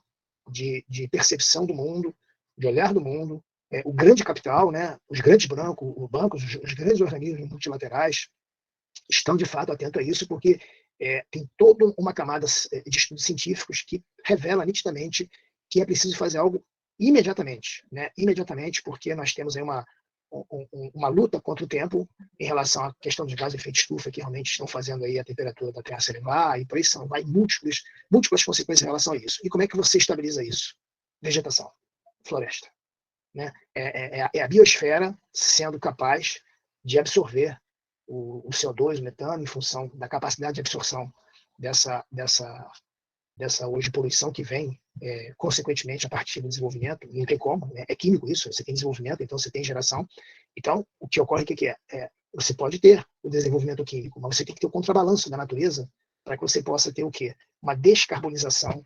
de percepção do mundo, de olhar do mundo, o grande capital, né, os grandes bancos, os grandes organismos multilaterais estão de fato atentos a isso, porque tem toda uma camada de estudos científicos que revela nitidamente que é preciso fazer algo imediatamente, né? Imediatamente, porque nós temos aí uma luta contra o tempo em relação à questão dos gases de efeito estufa, que realmente estão fazendo aí a temperatura da Terra se elevar, e por isso vai múltiplas consequências em relação a isso. E como é que você estabiliza isso? Vegetação, floresta. Né? É a biosfera sendo capaz de absorver o CO2, o metano, em função da capacidade de absorção dessa hoje poluição que vem, consequentemente, a partir do desenvolvimento. Não tem como, né? É químico isso, você tem desenvolvimento, então você tem geração. Então, o que ocorre, o que é? Você pode ter o desenvolvimento químico, mas você tem que ter o contrabalanço da natureza para que você possa ter o quê? Uma descarbonização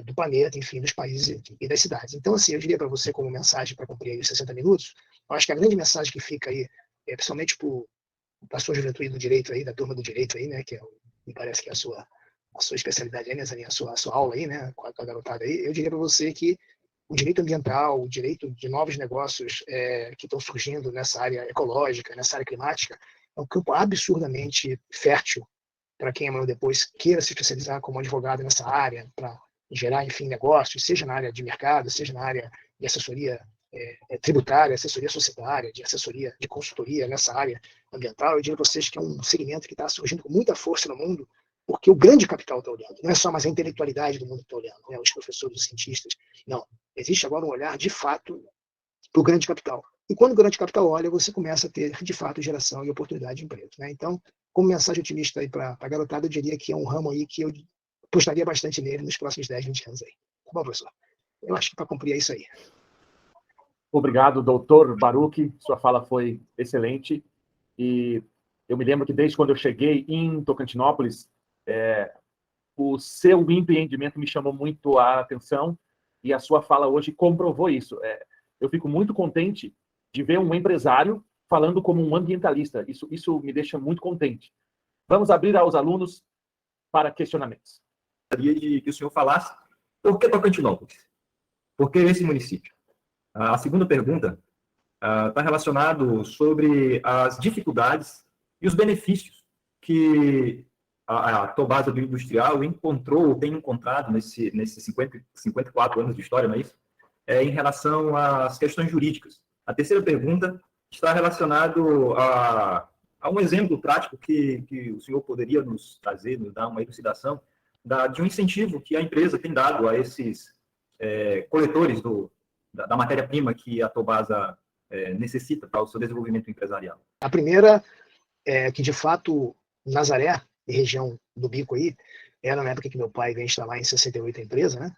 do planeta, enfim, dos países e das cidades. Então, assim, eu diria para você, como mensagem para cumprir aí os 60 minutos, eu acho que a grande mensagem que fica aí, principalmente para para a sua juventude do direito aí, da turma do direito aí, né, que me parece que é a sua especialidade aí, né, a sua aula aí, né, com a garotada aí, eu diria para você que o direito ambiental, o direito de novos negócios que estão surgindo nessa área ecológica, nessa área climática, é um campo absurdamente fértil para quem amanhã depois queira se especializar como advogado nessa área, para gerar, enfim, negócios, seja na área de mercado, seja na área de assessoria tributária, assessoria societária, de assessoria de consultoria nessa área ambiental. Eu diria para vocês que é um segmento que está surgindo com muita força no mundo, porque o grande capital está olhando. Não é só mais a intelectualidade do mundo que está olhando, né? Os professores, os cientistas. Não. Existe agora um olhar, de fato, para o grande capital. E quando o grande capital olha, você começa a ter, de fato, geração e oportunidade de emprego, né? Então, como mensagem otimista aí para a garotada, eu diria que é um ramo aí que eu apostaria bastante nele nos próximos 10, 20 anos aí. Tá bom, professor? Eu acho que para cumprir é isso aí. Obrigado, doutor Baruch. Sua fala foi excelente. E eu me lembro que desde quando eu cheguei em Tocantinópolis, o seu empreendimento me chamou muito a atenção e a sua fala hoje comprovou isso. Eu fico muito contente de ver um empresário falando como um ambientalista. Isso me deixa muito contente. Vamos abrir aos alunos para questionamentos. Gostaria de que o senhor falasse por que Tocantinópolis? Por que esse município? A segunda pergunta está relacionado sobre as dificuldades e os benefícios que a Tobasa Bioindustrial encontrou, ou tem encontrado nesses 54 anos de história, não é isso? Em relação às questões jurídicas. A terceira pergunta está relacionado a um exemplo prático que o senhor poderia nos trazer, nos dar uma elucidação de um incentivo que a empresa tem dado a esses coletores da matéria-prima que a Tobasa necessita para o seu desenvolvimento empresarial. A primeira é que, de fato, Nazaré, região do Bico aí, era na época que meu pai veio instalar em 68 a empresa, né?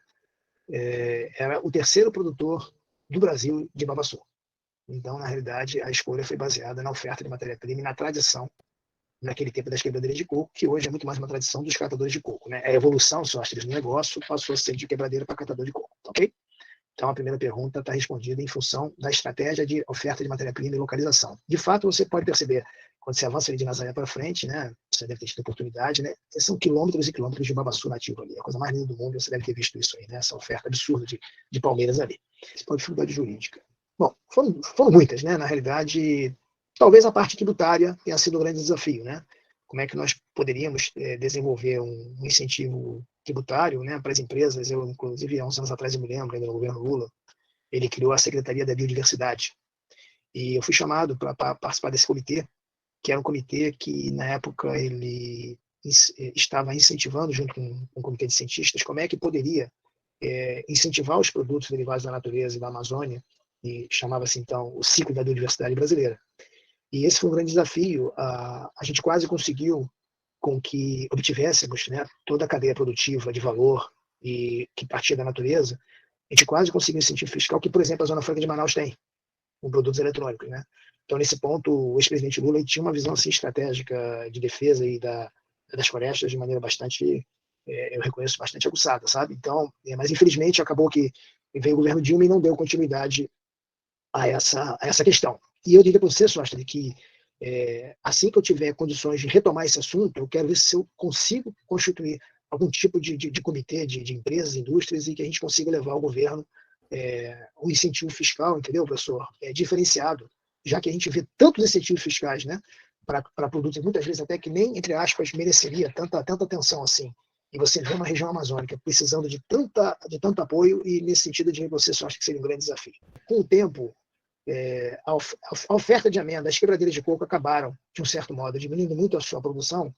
Era o terceiro produtor do Brasil de babaçu. Então, na realidade, a escolha foi baseada na oferta de matéria-prima e na tradição, naquele tempo das quebradeiras de coco, que hoje é muito mais uma tradição dos catadores de coco, né? A evolução, sócios do negócio, passou a ser de quebradeira para catador de coco, ok? Então, a primeira pergunta está respondida em função da estratégia de oferta de matéria-prima e localização. De fato, você pode perceber, quando você avança ali de Nazaré para frente, né, você deve ter tido oportunidade, né, são quilômetros e quilômetros de babaçu nativo ali. É a coisa mais linda do mundo, você deve ter visto isso aí, né, essa oferta absurda de palmeiras ali. Principal dificuldade jurídica. Bom, foram muitas, né, na realidade, talvez a parte tributária tenha sido um grande desafio, né? Como é que nós poderíamos desenvolver um incentivo tributário, né, para as empresas? Eu, inclusive, há uns anos atrás, eu me lembro, ainda no governo Lula, ele criou a Secretaria da Biodiversidade. E eu fui chamado para participar desse comitê, que era um comitê que, na época, ele estava incentivando, junto com um comitê de cientistas, como é que poderia incentivar os produtos derivados da natureza e da Amazônia, e chamava-se, então, o ciclo da biodiversidade brasileira. E esse foi um grande desafio. A gente quase conseguiu com que obtivéssemos, né, toda a cadeia produtiva de valor e que partia da natureza. A gente quase conseguiu um incentivo fiscal que, por exemplo, a Zona Franca de Manaus tem, com produtos eletrônicos, né? Então, nesse ponto, o ex-presidente Lula tinha uma visão assim, estratégica de defesa e das florestas de maneira bastante, eu reconheço, bastante aguçada, sabe? Então, mas infelizmente acabou que veio o governo Dilma e não deu continuidade a essa questão. E eu diria para você, Sóster, que assim que eu tiver condições de retomar esse assunto, eu quero ver se eu consigo constituir algum tipo de comitê de empresas, indústrias, e que a gente consiga levar ao governo um incentivo fiscal, entendeu, professor? Diferenciado, já que a gente vê tantos incentivos fiscais, né, para produtos, muitas vezes até que nem, entre aspas, mereceria tanta atenção assim. E você vê uma região amazônica precisando de tanto apoio, e nesse sentido, eu diria para você, só acho que seria um grande desafio. Com o tempo, a oferta de amêndoa, as quebradeiras de coco acabaram, de um certo modo, diminuindo muito a sua produção,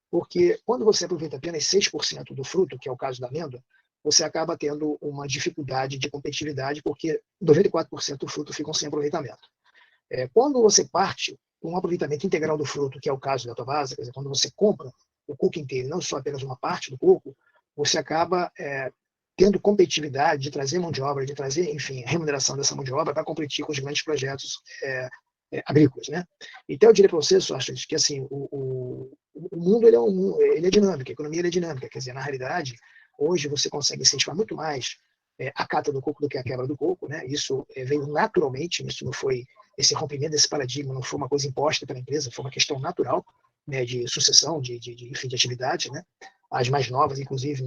porque quando você aproveita apenas 6% do fruto, que é o caso da amêndoa, você acaba tendo uma dificuldade de competitividade, porque 94% do fruto ficam sem aproveitamento. Quando você parte com um aproveitamento integral do fruto, que é o caso da Tobasa, quer dizer, quando você compra o coco inteiro, não só apenas uma parte do coco, você acaba tendo competitividade de trazer mão de obra, de trazer, enfim, a remuneração dessa mão de obra para competir com os grandes projetos agrícolas, né? Então, eu diria para você, Sócrates, que assim, o mundo ele é dinâmico, a economia é dinâmica, quer dizer, na realidade, hoje você consegue incentivar muito mais a cata do coco do que a quebra do coco, né? Isso veio naturalmente, isso não foi esse rompimento desse paradigma não foi uma coisa imposta pela empresa, foi uma questão natural, né, de sucessão, enfim, de atividade, né? As mais novas, inclusive,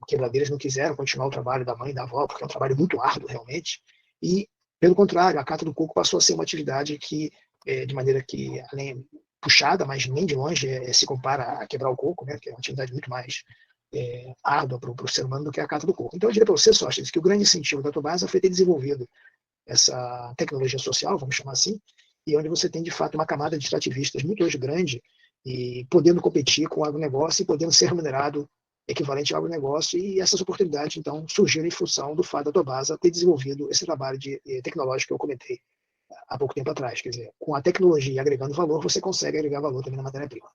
quebradeiras, não quiseram continuar o trabalho da mãe e da avó, porque é um trabalho muito árduo, realmente. E, pelo contrário, a cata do coco passou a ser uma atividade que, de maneira que, além puxada, mas nem de longe se compara a quebrar o coco, né? Que é uma atividade muito mais árdua para o ser humano do que a cata do coco. Então, eu diria para você, Sócrates, que o grande incentivo da Tobasa foi ter desenvolvido essa tecnologia social, vamos chamar assim, e onde você tem, de fato, uma camada de extrativistas muito hoje grande e podendo competir com o agronegócio e podendo ser remunerado equivalente ao agronegócio, e essas oportunidades, então, surgiram em função do fato da Tobasa ter desenvolvido esse trabalho tecnológico que eu comentei há pouco tempo atrás. Quer dizer, com a tecnologia agregando valor, você consegue agregar valor também na matéria-prima.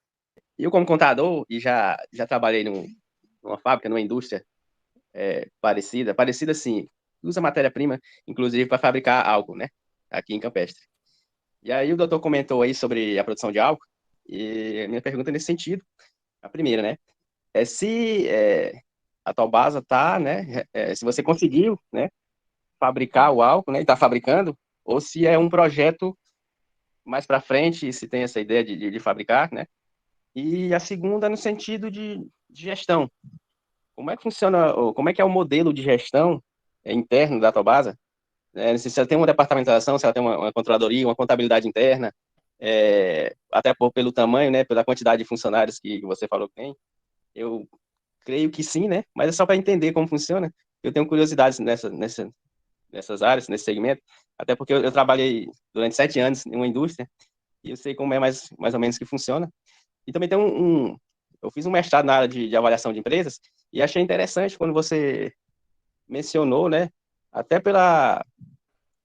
Eu, como contador, e já trabalhei numa fábrica, numa indústria parecida assim, usa matéria-prima, inclusive, para fabricar álcool, né? Aqui em Campestre. E aí o doutor comentou aí sobre a produção de álcool, e a minha pergunta é nesse sentido. A primeira, né? Se a Tobasa tá, né? Se você conseguiu, né? Fabricar o álcool, né? E está fabricando, ou se é um projeto mais para frente, se tem essa ideia de fabricar, né? E a segunda no sentido de gestão. Como é que funciona, como é que é o modelo de gestão interno da Tobasa? Se ela tem uma departamentação, se ela tem uma controladoria, uma contabilidade interna, até pelo tamanho, né, pela quantidade de funcionários que você falou que tem, eu creio que sim, né? Mas é só para entender como funciona. Eu tenho curiosidades nessas áreas, nesse segmento, até porque eu trabalhei durante 7 anos em uma indústria e eu sei como é mais ou menos que funciona. E também tem eu fiz um mestrado na área de avaliação de empresas e achei interessante quando você mencionou, né, até pela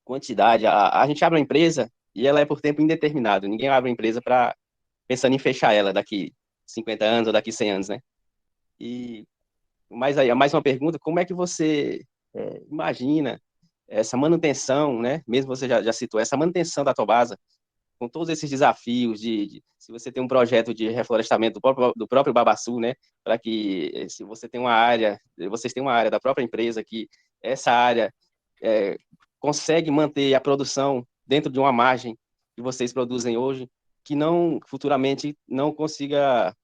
quantidade, a gente abre uma empresa e ela é por tempo indeterminado, ninguém abre uma empresa pensando em fechar ela daqui 50 anos ou daqui 100 anos, né? E mais uma pergunta, como é que você imagina essa manutenção, né, mesmo você já citou, essa manutenção da Tobasa, com todos esses desafios se você tem um projeto de reflorestamento do próprio Babaçu, né, para que se você tem vocês têm uma área da própria empresa que essa área consegue manter a produção dentro de uma margem que vocês produzem hoje, que não futuramente não consiga,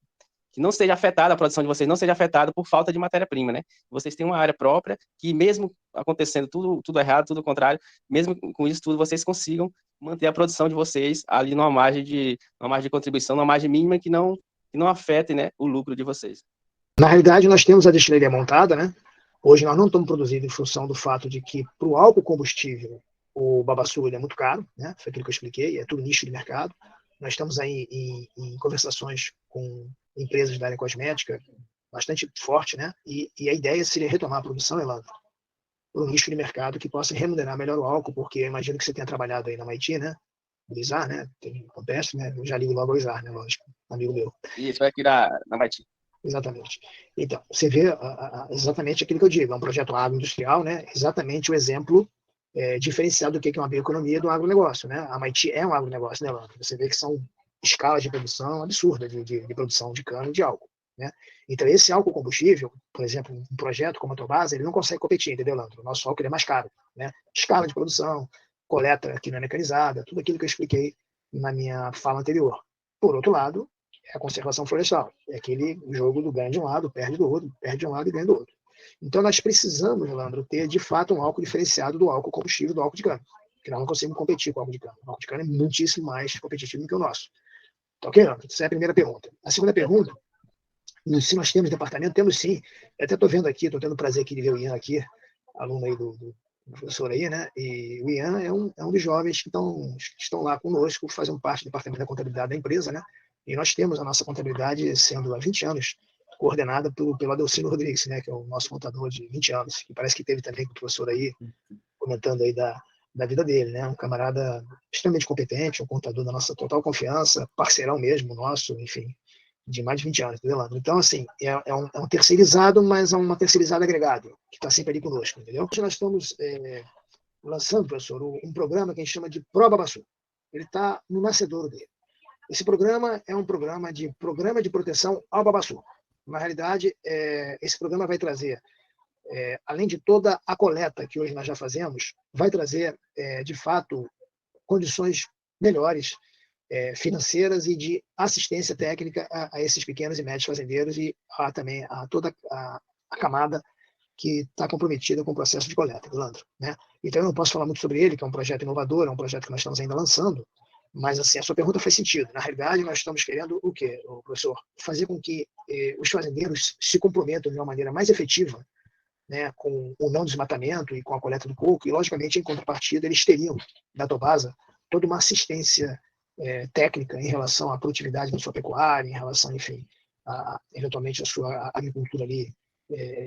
que não seja afetada, a produção de vocês não seja afetada por falta de matéria-prima, né? Vocês têm uma área própria que, mesmo acontecendo tudo errado, tudo contrário, mesmo com isso tudo, vocês consigam manter a produção de vocês ali numa margem de contribuição, numa margem mínima que não afete, né, o lucro de vocês. Na realidade, nós temos a destileria montada, né? Hoje nós não estamos produzindo em função do fato de que, para o álcool combustível, o Babaçu é muito caro, né? Foi aquilo que eu expliquei, é tudo nicho de mercado. Nós estamos aí em conversações com empresas da área cosmética bastante forte, né? E a ideia seria retomar a produção, Elano, para um nicho de mercado que possa remunerar melhor o álcool, porque eu imagino que você tenha trabalhado aí na Maiti, né? O Izar, né? Acontece, né? Eu já ligo logo ao Izar, né? Lógico, amigo meu. Isso, vai aqui na Maiti. Exatamente. Então, você vê exatamente aquilo que eu digo, é um projeto agroindustrial, né? Exatamente o exemplo diferenciado do que é uma bioeconomia do agronegócio, né? A Maiti é um agronegócio, né, Lando? Você vê que são escalas de produção absurdas de produção de cana e de álcool, né? Então, esse álcool combustível, por exemplo, um projeto como a Tobasa, ele não consegue competir, entendeu, Lando? O nosso álcool é mais caro, né? Escala de produção, coleta que não é mecanizada, tudo aquilo que eu expliquei na minha fala anterior. Por outro lado, é a conservação florestal. É aquele jogo do ganha de um lado, perde do outro, perde de um lado e ganha do outro. Então, nós precisamos, Leandro, ter, de fato, um álcool diferenciado do álcool combustível, do álcool de cana. Porque nós não conseguimos competir com o álcool de cana. O álcool de cana é muitíssimo mais competitivo do que o nosso. Tá ok, Leandro? Essa é a primeira pergunta. A segunda pergunta, se nós temos departamento, temos sim. Eu até estou vendo aqui, estou tendo o prazer aqui de ver o Ian aqui, aluno aí do professor aí, né? E o Ian é um dos jovens que estão lá conosco, fazendo parte do departamento da contabilidade da empresa, né? E nós temos a nossa contabilidade sendo há 20 anos coordenada pelo Adelcino Rodrigues, né, que é o nosso contador de 20 anos, que parece que teve também com o professor aí, comentando aí da vida dele, né, um camarada extremamente competente, um contador da nossa total confiança, parceirão mesmo nosso, enfim, de mais de 20 anos, entendeu? Então, assim, é um terceirizado, mas é uma terceirizada agregado, que está sempre ali conosco, entendeu? Hoje nós estamos lançando, professor, um programa que a gente chama de Pro Babaçu. Ele está no nascedouro dele. Esse programa é um programa de proteção ao Babaçu. Na realidade, esse programa vai trazer, além de toda a coleta que hoje nós já fazemos, vai trazer, de fato, condições melhores financeiras e de assistência técnica a esses pequenos e médios fazendeiros e também a toda a camada que está comprometida com o processo de coleta, Leandro, né? Então eu não posso falar muito sobre ele, que é um projeto inovador, é um projeto que nós estamos ainda lançando, mas assim, a sua pergunta faz sentido. Na realidade, nós estamos querendo o quê, professor? Fazer com que os fazendeiros se comprometam de uma maneira mais efetiva, né, com o não desmatamento e com a coleta do coco, e logicamente, em contrapartida, eles teriam da Tobasa toda uma assistência técnica em relação à produtividade da sua pecuária, em relação, enfim, eventualmente a sua agricultura ali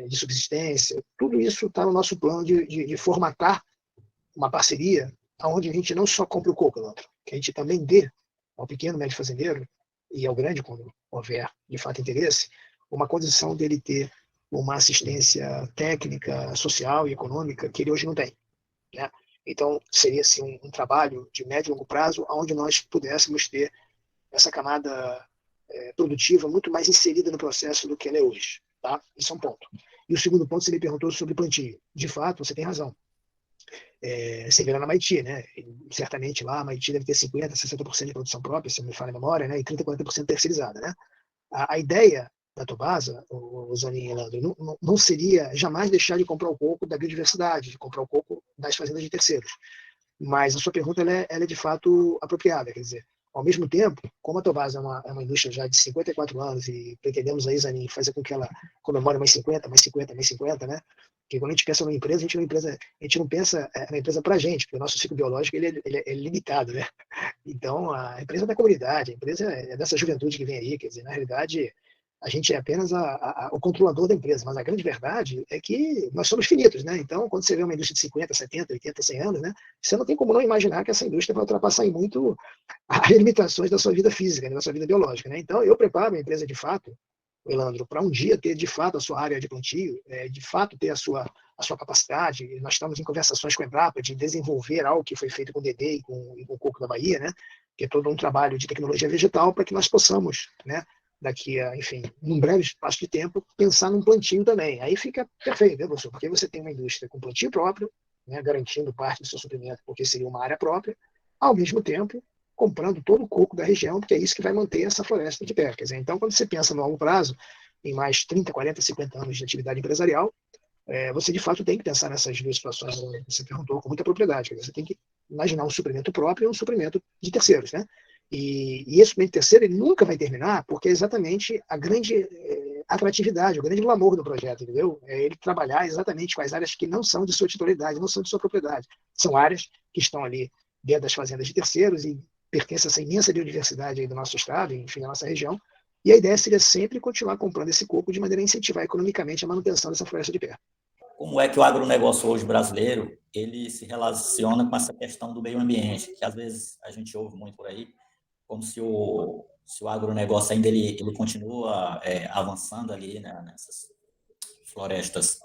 de subsistência. Tudo isso está no nosso plano de formatar uma parceria onde a gente não só compra o coco, Leandro, que a gente também dê ao pequeno médio fazendeiro e ao grande, quando houver de fato interesse, uma condição dele ter uma assistência técnica, social e econômica que ele hoje não tem, né? Então, seria assim, um trabalho de médio e longo prazo onde nós pudéssemos ter essa camada produtiva muito mais inserida no processo do que ela é hoje. Tá? Isso é um ponto. E o segundo ponto, você me perguntou sobre plantio. De fato, você tem razão. Você vê lá na Maiti, né? Certamente lá a Maiti deve ter 50%, 60% de produção própria, se não me falha a memória, né? E 30%, 40% terceirizada, né? A ideia da Tobasa, o Zanin e Leandro, não seria jamais deixar de comprar o coco da biodiversidade, de comprar o coco das fazendas de terceiros. Mas a sua pergunta ela é de fato apropriada, quer dizer, ao mesmo tempo, como a Tobasa é uma indústria já de 54 anos e pretendemos a Zanin fazer com que ela comemore mais 50, mais 50, mais 50, né? Porque quando a gente pensa numa empresa, a gente não pensa na empresa para a gente, porque o nosso ciclo biológico ele é limitado, né? Então, a empresa é da comunidade, a empresa é dessa juventude que vem aí, quer dizer, na realidade, a gente é apenas o controlador da empresa, mas a grande verdade é que nós somos finitos, né? Então, quando você vê uma indústria de 50, 70, 80, 100 anos, né? Você não tem como não imaginar que essa indústria vai ultrapassar em muito as limitações da sua vida física, da sua vida biológica, né? Então, eu preparo a empresa de fato, Elandro, para um dia ter de fato a sua área de plantio, de fato ter a sua capacidade. Nós estamos em conversações com a Embrapa de desenvolver algo que foi feito com o Dedê e com o Coco da Bahia, né? Que é todo um trabalho de tecnologia vegetal para que nós possamos, né? Daqui a, enfim, num breve espaço de tempo, pensar num plantio também. Aí fica perfeito, né, professor? Porque você tem uma indústria com plantio próprio, né, garantindo parte do seu suprimento, porque seria uma área própria, ao mesmo tempo, comprando todo o coco da região, porque é isso que vai manter essa floresta de pé. Quer dizer, então, quando você pensa no longo prazo, em mais 30, 40, 50 anos de atividade empresarial, você, de fato, tem que pensar nessas duas situações que você perguntou com muita propriedade. Quer dizer, você tem que imaginar um suprimento próprio e um suprimento de terceiros, né? E esse suprimento terceiro ele nunca vai terminar, porque é exatamente a grande atratividade, o grande glamour do projeto, entendeu? É ele trabalhar exatamente com as áreas que não são de sua titularidade, não são de sua propriedade. São áreas que estão ali dentro das fazendas de terceiros e pertencem a essa imensa biodiversidade aí do nosso estado, enfim, da nossa região. E a ideia seria sempre continuar comprando esse coco de maneira a incentivar economicamente a manutenção dessa floresta de pé. Como é que o agronegócio hoje brasileiro ele se relaciona com essa questão do meio ambiente, que às vezes a gente ouve muito por aí, como se o agronegócio ainda ele continua avançando ali, né, nessas florestas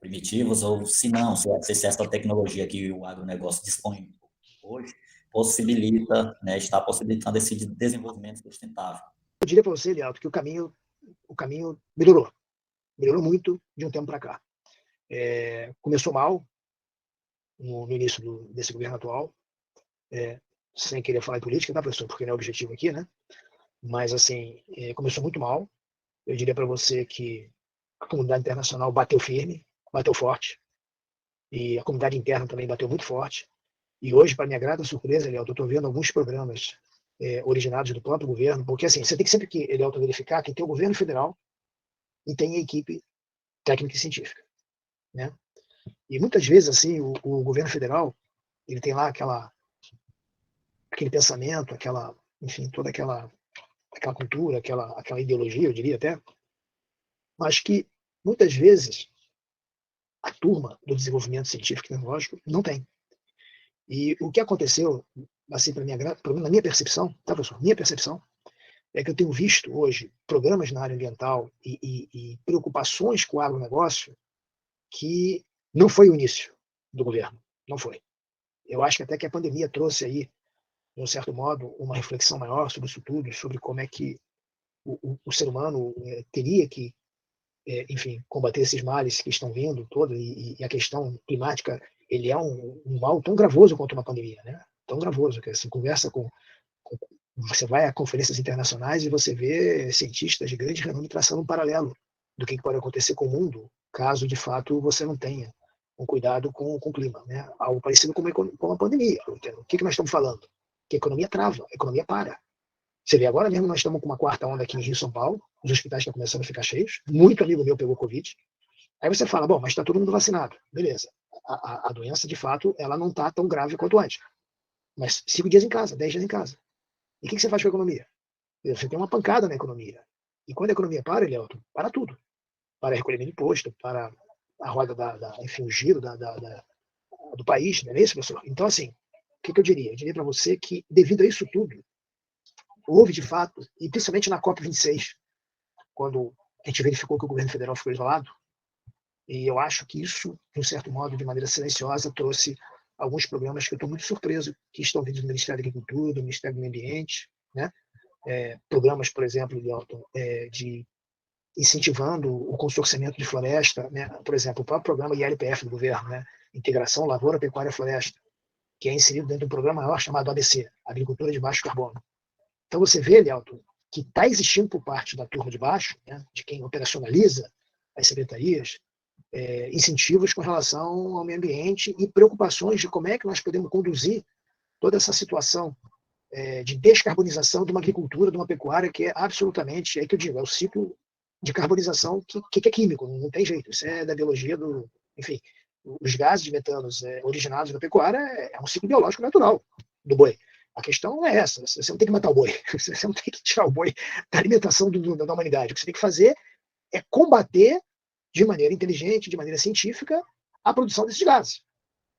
primitivas, ou se não, se essa tecnologia que o agronegócio dispõe hoje possibilita, né, está possibilitando esse desenvolvimento sustentável. Eu diria para você, Elialto, que o caminho melhorou muito de um tempo para cá. Começou mal no início desse governo atual, sem querer falar em política, tá, professor? Porque não é o objetivo aqui, né? Mas, assim, começou muito mal. Eu diria para você que a comunidade internacional bateu firme, bateu forte, e a comunidade interna também bateu muito forte. E hoje, para minha grata surpresa, Elialto, eu estou vendo alguns programas originados do próprio governo, porque, assim, você tem que sempre que, Elialto, verificar que tem o governo federal e tem a equipe técnica e científica, né? E muitas vezes, assim, o governo federal, ele tem lá aquele pensamento, enfim, toda aquela cultura, aquela ideologia, eu diria até, mas que muitas vezes a turma do desenvolvimento científico e tecnológico não tem. E o que aconteceu, assim, na minha percepção, tá, professor? Minha percepção é que eu tenho visto hoje programas na área ambiental e preocupações com o agronegócio que não foi o início do governo, não foi. Eu acho que até que a pandemia trouxe aí, de um certo modo, uma reflexão maior sobre isso tudo, sobre como é que o ser humano teria que, enfim, combater esses males que estão vindo todo, e a questão climática, ele é um mal tão gravoso quanto uma pandemia, né? tão gravoso, que você conversa você vai a conferências internacionais e você vê cientistas de grande renome traçando um paralelo do que pode acontecer com o mundo, caso de fato você não tenha um cuidado com o clima, né? Algo parecido com a pandemia. O que nós estamos falando? Que a economia trava, a economia para. Você vê, agora mesmo nós estamos com uma quarta onda aqui em Rio, São Paulo, os hospitais estão começando a ficar cheios, muito amigo meu pegou Covid. Aí você fala, bom, mas está todo mundo vacinado. Beleza. A doença, de fato, ela não está tão grave quanto antes. Mas 5 dias em casa, 10 dias em casa. E o que você faz com a economia? Você tem uma pancada na economia. E quando a economia para, Elielton, para tudo. Para recolhimento de imposto, para a roda enfim, o giro do país, não é isso, professor? Então, assim, o que eu diria? Eu diria para você que, devido a isso tudo, houve, de fato, e principalmente na COP26, quando a gente verificou que o governo federal ficou isolado, e eu acho que isso, de um certo modo, de maneira silenciosa, trouxe alguns problemas que eu estou muito surpreso, que estão vindo do Ministério da Agricultura, do Ministério do Meio Ambiente, né? Programas, por exemplo, de incentivando o consorciamento de floresta, né? Por exemplo, o próprio programa ILPF do governo, né? Integração Lavoura, Pecuária, Floresta, que é inserido dentro de um programa maior chamado ABC, Agricultura de Baixo Carbono. Então você vê, Elielton, que está existindo por parte da turma de baixo, né? De quem operacionaliza as secretarias, incentivos com relação ao meio ambiente e preocupações de como é que nós podemos conduzir toda essa situação de descarbonização de uma agricultura, de uma pecuária que é absolutamente, é que eu digo, é o ciclo de carbonização que é químico, não tem jeito, isso é da biologia enfim, os gases de metano originados da pecuária é um ciclo biológico natural do boi. A questão é essa, você não tem que matar o boi, você não tem que tirar o boi da alimentação da humanidade, o que você tem que fazer é combater de maneira inteligente, de maneira científica, a produção desses gases.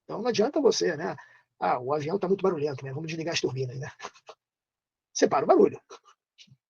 Então não adianta você, né? O avião está muito barulhento, né? Vamos desligar as turbinas, né? Você para o barulho,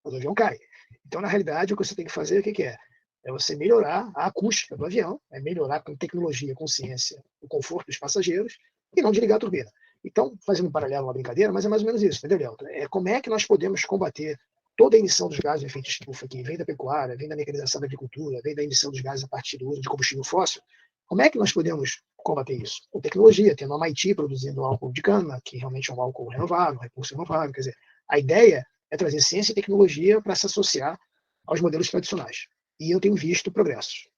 mas o avião cai. Então, na realidade, o que você tem que fazer, o que é? É você melhorar a acústica do avião, melhorar com tecnologia, com ciência, o conforto dos passageiros e não desligar a turbina. Então, fazendo um paralelo, uma brincadeira, mas é mais ou menos isso, entendeu, Léo? Como é que nós podemos combater toda a emissão dos gases de efeito estufa que vem da pecuária, vem da mecanização da agricultura, vem da emissão dos gases a partir do uso de combustível fóssil? Como é que nós podemos combater isso? Com tecnologia, tendo a Maiti produzindo álcool de cana, que realmente é um álcool renovável, um recurso renovável. Quer dizer, a ideia é trazer ciência e tecnologia para se associar aos modelos tradicionais. E eu tenho visto progressos.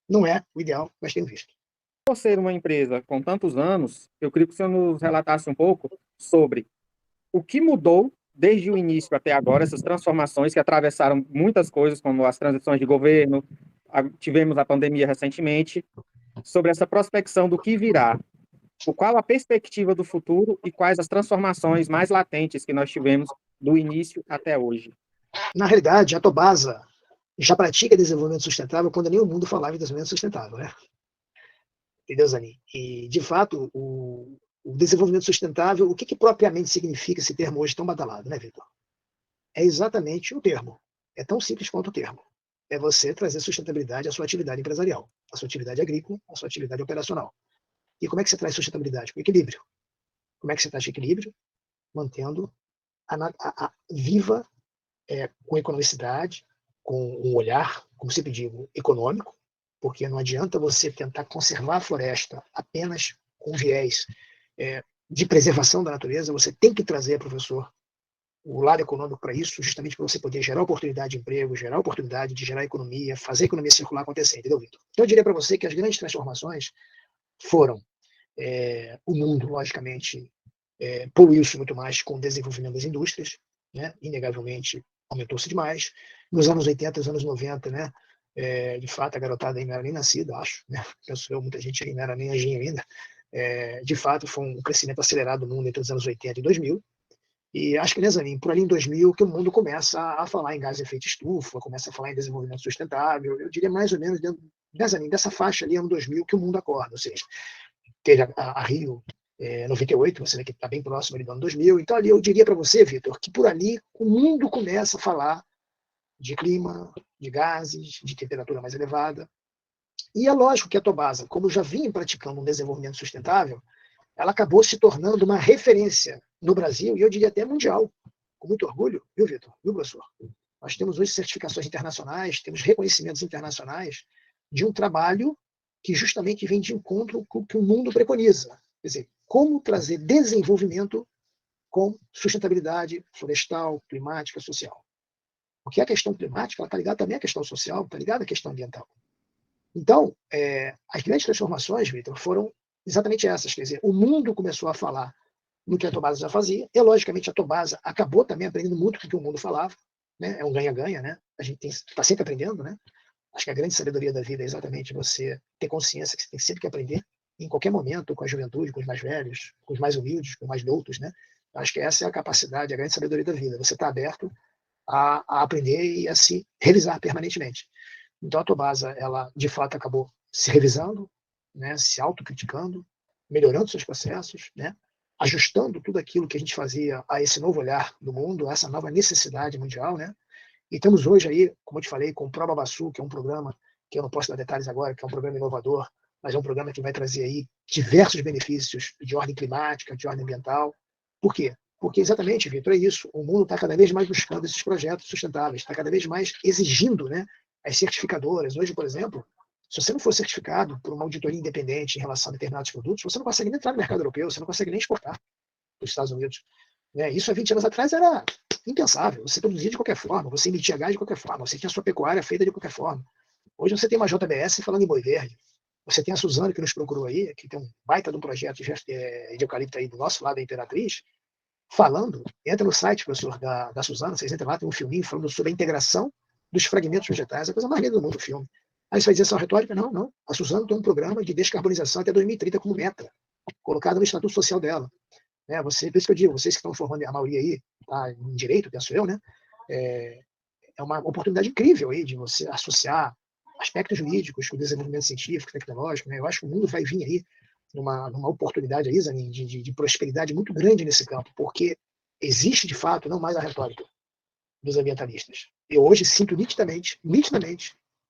Não é o ideal, mas tenho visto. Por ser uma empresa com tantos anos, eu queria que o senhor nos relatasse um pouco sobre o que mudou desde o início até agora, essas transformações que atravessaram muitas coisas, como as transições de governo, tivemos a pandemia recentemente, sobre essa prospecção do que virá, qual a perspectiva do futuro e quais as transformações mais latentes que nós tivemos do início até hoje. Na realidade, a Tobasa já pratica desenvolvimento sustentável quando nem o mundo falava em desenvolvimento sustentável, né? Entendeu, Zanin? E, de fato, o desenvolvimento sustentável, o que propriamente significa esse termo hoje tão badalado, né, Vitor? É exatamente o termo. É tão simples quanto o termo. É você trazer sustentabilidade à sua atividade empresarial, à sua atividade agrícola, à sua atividade operacional. E como é que você traz sustentabilidade? Com equilíbrio. Como é que você traz equilíbrio? Mantendo a viva, com economicidade, com um olhar, como sempre digo, econômico, porque não adianta você tentar conservar a floresta apenas com viés de preservação da natureza, você tem que trazer, professor, o lado econômico para isso, justamente para você poder gerar oportunidade de emprego, gerar oportunidade de gerar economia, fazer a economia circular acontecer, entendeu, Vitor? Então eu diria para você que as grandes transformações foram o mundo, logicamente, poluiu-se muito mais com o desenvolvimento das indústrias, né? Inegavelmente aumentou-se demais. Nos anos 80, nos anos 90, né? De fato, a garotada aí não era nem nascida, acho, né? Penso eu, muita gente aí não era nem anjinho ainda. De fato, foi um crescimento acelerado no mundo entre os anos 80 e 2000. E acho que, né, Zanin, por ali em 2000, que o mundo começa a falar em gás de efeito estufa, começa a falar em desenvolvimento sustentável. Eu diria mais ou menos dentro, né, Zanin, dessa faixa ali, ano 2000, que o mundo acorda. Ou seja, teve a Rio 98, você vê que está bem próximo ali do ano 2000. Então, ali eu diria para você, Vitor, que por ali o mundo começa a falar de clima, de gases, de temperatura mais elevada. E é lógico que a Tobasa, como já vinha praticando um desenvolvimento sustentável, ela acabou se tornando uma referência no Brasil, e eu diria até mundial, com muito orgulho, viu, Vitor? Viu, professor? Nós temos hoje certificações internacionais, temos reconhecimentos internacionais de um trabalho que justamente vem de encontro com o que o mundo preconiza. Quer dizer, como trazer desenvolvimento com sustentabilidade florestal, climática, social. Porque a questão climática está ligada também à questão social, está ligada à questão ambiental. Então, as grandes transformações, Vitor, foram exatamente essas. Quer dizer, o mundo começou a falar no que a Tobasa já fazia, e, logicamente, a Tobasa acabou também aprendendo muito o que o mundo falava, né? É um ganha-ganha, né? A gente está sempre aprendendo, né? Acho que a grande sabedoria da vida é exatamente você ter consciência que você tem sempre que aprender, em qualquer momento, com a juventude, com os mais velhos, com os mais humildes, com os mais doutos, né? Acho que essa é a capacidade, a grande sabedoria da vida. Você está aberto a aprender e a se revisar permanentemente. Então, a Tobasa, ela, de fato, acabou se revisando, né? Se autocriticando, melhorando seus processos, né? Ajustando tudo aquilo que a gente fazia a esse novo olhar do mundo, a essa nova necessidade mundial, né? E estamos hoje aí, como eu te falei, com o Pro Babaçu, que é um programa que eu não posso dar detalhes agora, que é um programa inovador, mas é um programa que vai trazer aí diversos benefícios de ordem climática, de ordem ambiental. Por quê? Porque exatamente, Vitor, é isso. O mundo está cada vez mais buscando esses projetos sustentáveis, está cada vez mais exigindo, né, as certificadoras. Hoje, por exemplo, se você não for certificado por uma auditoria independente em relação a determinados produtos, você não consegue nem entrar no mercado europeu, você não consegue nem exportar para os Estados Unidos. Né? Isso há 20 anos atrás era impensável. Você produzia de qualquer forma, você emitia gás de qualquer forma, você tinha sua pecuária feita de qualquer forma. Hoje você tem uma JBS falando em boi verde. Você tem a Suzano, que nos procurou aí, que tem um baita de um projeto de eucalipto aí do nosso lado da Imperatriz, falando, entra no site, professor, da Suzano, vocês entram lá, tem um filminho falando sobre a integração dos fragmentos vegetais, a coisa mais linda do mundo, o filme. Aí você vai dizer essa retórica? Não, não. A Suzano tem um programa de descarbonização até 2030 como meta, colocado no estatuto social dela. Né? Por isso que eu digo, vocês que estão formando a maioria aí, tá, em direito, penso eu, né? É uma oportunidade incrível aí de você associar aspectos jurídicos com o desenvolvimento científico, tecnológico. Né? Eu acho que o mundo vai vir aí numa oportunidade aí, Zanin, de prosperidade muito grande nesse campo, porque existe, de fato, não mais a retórica dos ambientalistas. Eu hoje sinto nitidamente,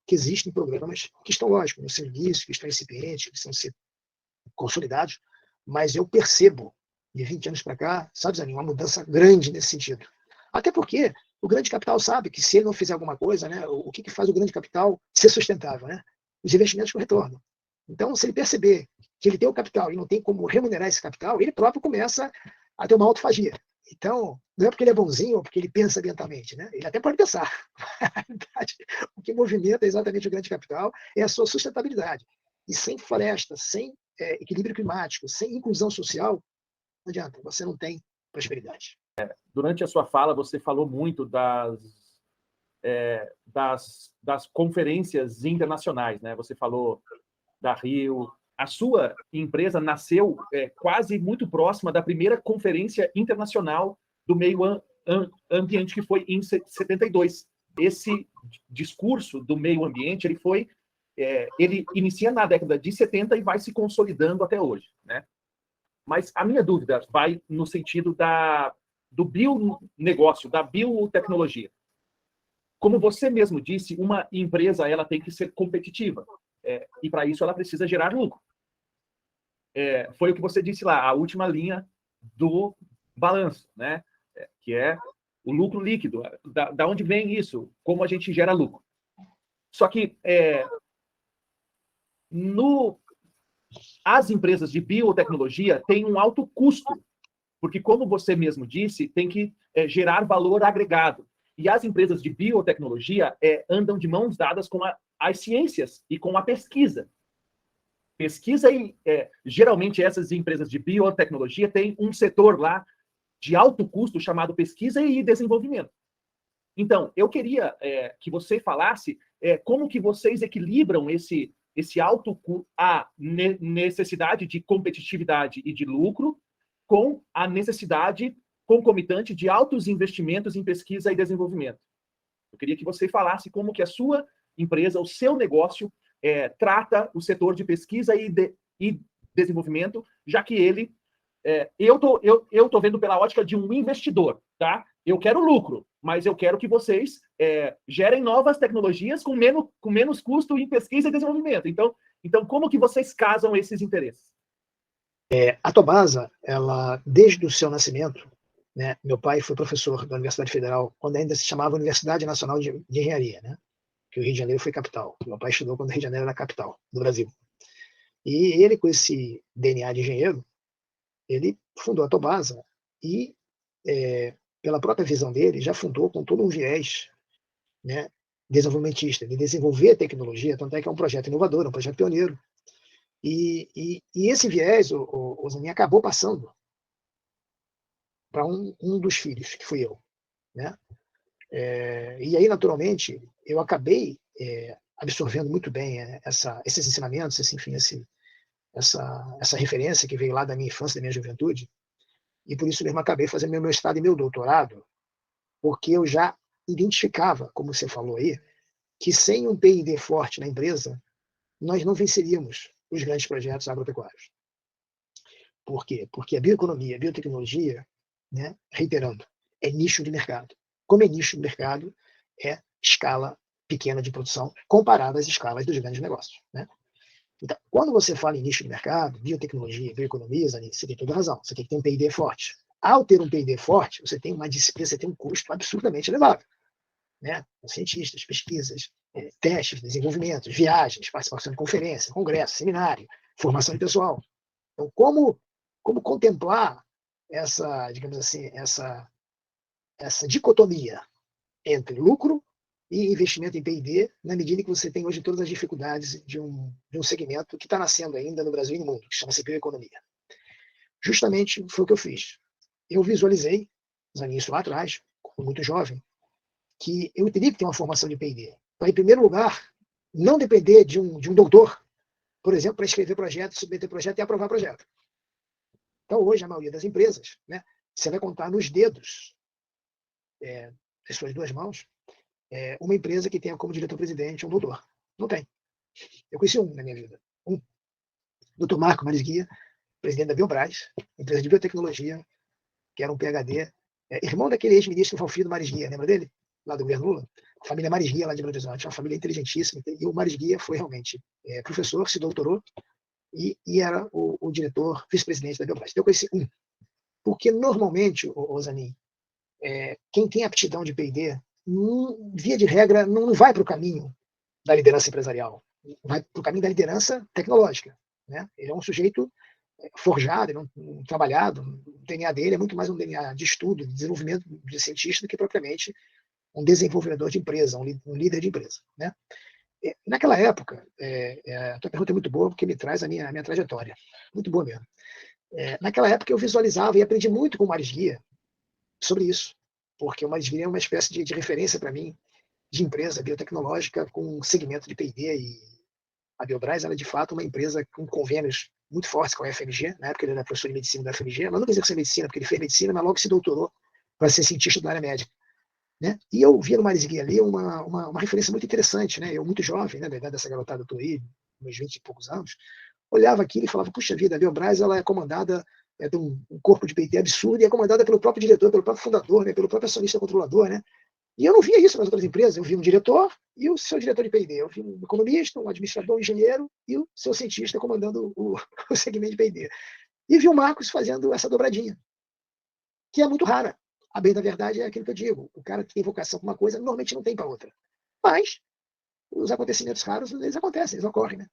que existem programas que estão, lógico, no seu início, que estão incipientes, que precisam ser consolidados, mas eu percebo, de 20 anos para cá, sabe, Zanin, uma mudança grande nesse sentido. Até porque o grande capital sabe que se ele não fizer alguma coisa, né, o que faz o grande capital ser sustentável? Né? Os investimentos com retorno. Então, se ele perceber que ele tem o capital e não tem como remunerar esse capital, ele próprio começa a ter uma autofagia. Então, não é porque ele é bonzinho ou porque ele pensa ambientalmente, né? Ele até pode pensar. O que movimenta exatamente o grande capital é a sua sustentabilidade. E sem floresta, sem equilíbrio climático, sem inclusão social, não adianta, você não tem prosperidade. Durante a sua fala, você falou muito das conferências internacionais, né? Você falou da Rio. A sua empresa nasceu quase muito próxima da primeira conferência internacional do meio ambiente, que foi em 72. Esse discurso do meio ambiente, ele inicia na década de 70 e vai se consolidando até hoje, né? Mas a minha dúvida vai no sentido do bionegócio, da biotecnologia. Como você mesmo disse, uma empresa ela tem que ser competitiva. E para isso ela precisa gerar lucro. Foi o que você disse lá, a última linha do balanço, né? Que é o lucro líquido. Da onde vem isso? Como a gente gera lucro? Só que as empresas de biotecnologia têm um alto custo, porque, como você mesmo disse, tem que gerar valor agregado. E as empresas de biotecnologia andam de mãos dadas com as ciências e com a pesquisa. Pesquisa e, geralmente, essas empresas de biotecnologia têm um setor lá de alto custo chamado pesquisa e desenvolvimento. Então, eu queria que você falasse como que vocês equilibram esse alto a necessidade de competitividade e de lucro com a necessidade concomitante de altos investimentos em pesquisa e desenvolvimento. Eu queria que você falasse como que a sua empresa, o seu negócio, trata o setor de pesquisa e desenvolvimento, já que ele... eu tô vendo pela ótica de um investidor, tá? Eu quero lucro, mas eu quero que vocês gerem novas tecnologias com menos custo em pesquisa e desenvolvimento. Então, como que vocês casam esses interesses? A Tobasa, ela, desde o seu nascimento, né, meu pai foi professor da Universidade Federal, quando ainda se chamava Universidade Nacional de Engenharia, né, que o Rio de Janeiro foi capital. Meu pai estudou quando o Rio de Janeiro era capital do Brasil. E ele, com esse DNA de engenheiro, ele fundou a Tobasa e pela própria visão dele, já fundou com todo um viés, né, desenvolvimentista, de desenvolver a tecnologia, tanto é que é um projeto inovador, um projeto pioneiro. E esse viés, o Zanin, acabou passando para um dos filhos, que fui eu, né? E aí, naturalmente, eu acabei absorvendo muito bem esses ensinamentos, essa referência que veio lá da minha infância, da minha juventude, e por isso mesmo acabei fazendo meu mestrado e meu doutorado, porque eu já identificava, como você falou aí, que sem um P&D forte na empresa, nós não venceríamos os grandes projetos agropecuários. Por quê? Porque a bioeconomia, a biotecnologia, né, reiterando, é nicho de mercado. Como é nicho de mercado, é escala pequena de produção comparada às escalas dos grandes negócios, né? Então, quando você fala em nicho de mercado, biotecnologia, bioeconomia, você tem toda a razão. Você tem que ter um P&D forte. Ao ter um P&D forte, você tem uma disciplina, você tem um custo absurdamente elevado, né? Cientistas, pesquisas, testes, desenvolvimentos, viagens, participação em conferência, congresso, seminário, formação de pessoal. Então, como contemplar digamos assim, essa dicotomia entre lucro e investimento em P&D, na medida que você tem hoje todas as dificuldades de um segmento que está nascendo ainda no Brasil e no mundo, que chama-se bioeconomia. Justamente foi o que eu fiz. Eu visualizei, isso lá atrás, muito jovem, que eu teria que ter uma formação de P&D. Para, em primeiro lugar, não depender de um doutor, por exemplo, para escrever projeto, submeter projeto e aprovar projeto. Então, hoje, a maioria das empresas, né, você vai contar nos dedos das suas duas mãos, uma empresa que tenha como diretor-presidente um doutor. Não tem. Eu conheci um na minha vida. Dr. Marco Maris Guia, presidente da Biobras, empresa de biotecnologia, que era um PhD, irmão daquele ex-ministro Valfrido Maris Guia, lembra dele? Lá do governo Lula. A família Maris Guia, lá de Belo Horizonte, uma família inteligentíssima. E o Maris Guia foi realmente professor, se doutorou, e era o diretor, vice-presidente da Biobras. Então, eu conheci um. Porque, normalmente, o Zanin, quem tem aptidão de P&D, via de regra, não vai para o caminho da liderança empresarial, vai para o caminho da liderança tecnológica, né? Ele é um sujeito forjado, trabalhado, o DNA dele é muito mais um DNA de estudo, de desenvolvimento de cientista do que propriamente um desenvolvedor de empresa, um líder de empresa, né? Naquela época, a tua pergunta é muito boa porque me traz a minha trajetória, muito boa mesmo. Naquela época eu visualizava e aprendi muito com o Maris Guia sobre isso, porque o Maris Guia é uma espécie de referência para mim de empresa biotecnológica com segmento de P&D, e a Biobras era de fato uma empresa com convênios muito fortes com a FMG. Na época ele era professor de medicina da FMG, mas nunca exerceu medicina, porque ele fez medicina, mas logo se doutorou para ser cientista da área médica, né? E eu via no Maris Guia ali uma referência muito interessante, né? Eu muito jovem, né, da idade dessa garotada tô aí, meus 20 e poucos anos, olhava aquilo e falava, puxa vida, a Biobras ela é comandada de um corpo de P&D absurdo e é comandada pelo próprio diretor, pelo próprio fundador, né, pelo próprio acionista controlador, né? E eu não via isso nas outras empresas. Eu vi um diretor e o seu diretor de P&D. Eu vi um economista, um administrador, um engenheiro e o seu cientista comandando o segmento de P&D. E vi o Marcos fazendo essa dobradinha, que é muito rara. A bem da verdade é aquilo que eu digo. O cara que tem vocação para uma coisa, normalmente não tem para outra. Mas os acontecimentos raros, eles acontecem, eles ocorrem, né?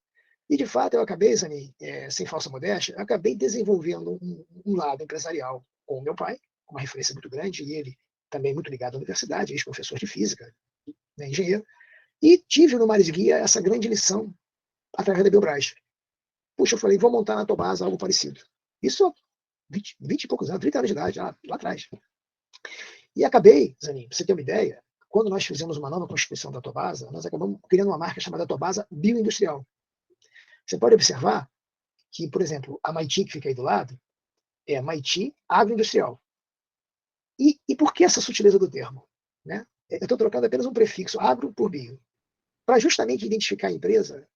E, de fato, eu acabei, Zanin, sem falsa modéstia, acabei desenvolvendo um lado empresarial com o meu pai, uma referência muito grande, e ele também muito ligado à universidade, ex-professor de física, né, engenheiro, e tive no Maris Guia essa grande lição através da Biobras. Puxa, eu falei, vou montar na Tobasa algo parecido. Isso há 20 e poucos anos, 30 anos de idade, lá atrás. E acabei, Zanin, para você ter uma ideia, quando nós fizemos uma nova constituição da Tobasa, nós acabamos criando uma marca chamada Tobasa Bioindustrial. Você pode observar que, por exemplo, a Maiti, que fica aí do lado, é a Maiti Agroindustrial. E por que essa sutileza do termo, né? Eu estou trocando apenas um prefixo, agro por bio, para justamente identificar a empresa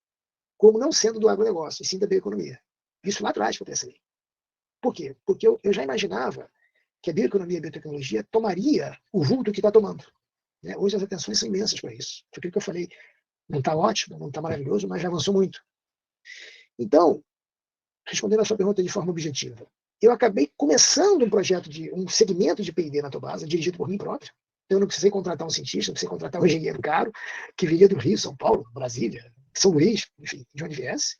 como não sendo do agronegócio, e sim da bioeconomia. Isso lá atrás que eu pensei. Por quê? Porque eu já imaginava que a bioeconomia e a biotecnologia tomaria o vulto que está tomando, né? Hoje as atenções são imensas para isso. Foi aquilo que eu falei, não está ótimo, não está maravilhoso, mas já avançou muito. Então, respondendo a sua pergunta de forma objetiva, eu acabei começando um projeto um segmento de P&D na Tobasa, dirigido por mim próprio. Eu não precisei contratar um cientista, não precisei contratar um engenheiro caro, que viria do Rio, São Paulo, Brasília, São Luís, enfim, de onde viesse.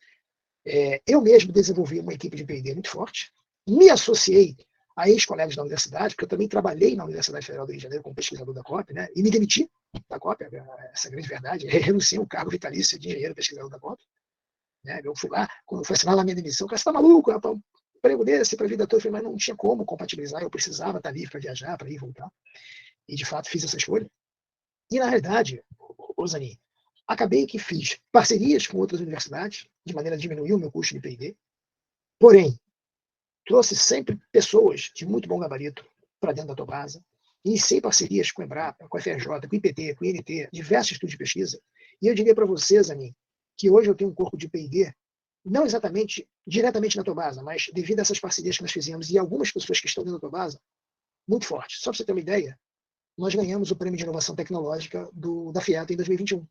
Eu mesmo desenvolvi uma equipe de P&D muito forte, me associei a ex-colegas da universidade, porque eu também trabalhei na Universidade Federal do Rio de Janeiro como pesquisador da COP, né, e me demiti da COP, essa é a grande verdade, renunciei ao cargo vitalício de engenheiro pesquisador da COP. Né, eu fui lá, quando eu fui assinar a minha demissão, o cara, você tá maluco, rapaz, um emprego desse para a vida toda, eu falei, mas não tinha como compatibilizar, eu precisava estar livre para viajar, para ir e voltar, e de fato fiz essa escolha. E na realidade, Zanin, acabei que fiz parcerias com outras universidades, de maneira a diminuir o meu custo de P&D, porém, trouxe sempre pessoas de muito bom gabarito para dentro da Tobasa, iniciei parcerias com a Embrapa, com a FRJ, com o IPT, com o INT, diversos estudos de pesquisa, e eu diria para você, Zanin, que hoje eu tenho um corpo de P&D, não exatamente diretamente na Tobasa, mas devido a essas parcerias que nós fizemos e algumas pessoas que estão dentro da Tobasa, muito forte. Só para você ter uma ideia, nós ganhamos o Prêmio de Inovação Tecnológica da FIATA em 2021.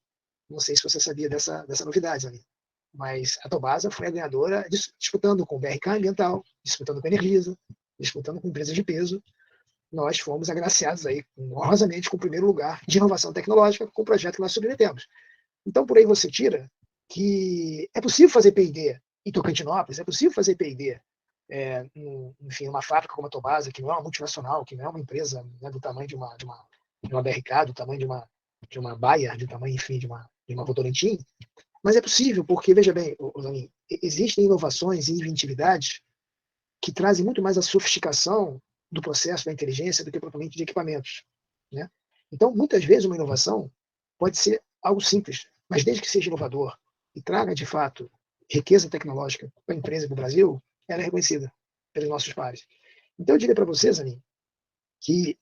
Não sei se você sabia dessa novidade, Zanin, mas a Tobasa foi a ganhadora, disputando com o BRK Ambiental, disputando com a Energisa, disputando com empresas de peso. Nós fomos agraciados aí, honrosamente, com o primeiro lugar de inovação tecnológica com o projeto que nós submetemos. Então, por aí você tira que é possível fazer P&D em Tocantinópolis, é possível fazer P&D enfim, uma fábrica como a Tobasa, que não é uma multinacional, que não é uma empresa, né, do tamanho de uma BRK, do tamanho de uma Bayer, do tamanho, enfim, de uma Votorantim, mas é possível, porque, veja bem, Zanin, existem inovações e inventividades que trazem muito mais a sofisticação do processo da inteligência do que propriamente de equipamentos. Né? Então, muitas vezes, uma inovação pode ser algo simples, mas desde que seja inovador e traga, de fato, riqueza tecnológica para a empresa e para o Brasil, ela é reconhecida pelos nossos pares. Então, eu diria para você, Zanin, que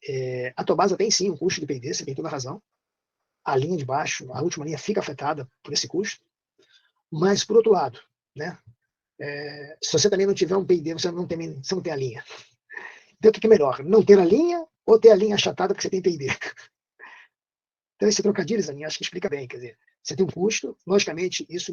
a Tobasa tem sim um custo de P&D, você tem toda a razão. A linha de baixo, a última linha, fica afetada por esse custo. Mas, por outro lado, né, se você também não tiver um P&D, você não tem a linha. Então, o que é melhor? Não ter a linha ou ter a linha achatada porque você tem P&D? Então, esse trocadilho, Zanin, acho que explica bem. Quer dizer, você tem um custo, logicamente, isso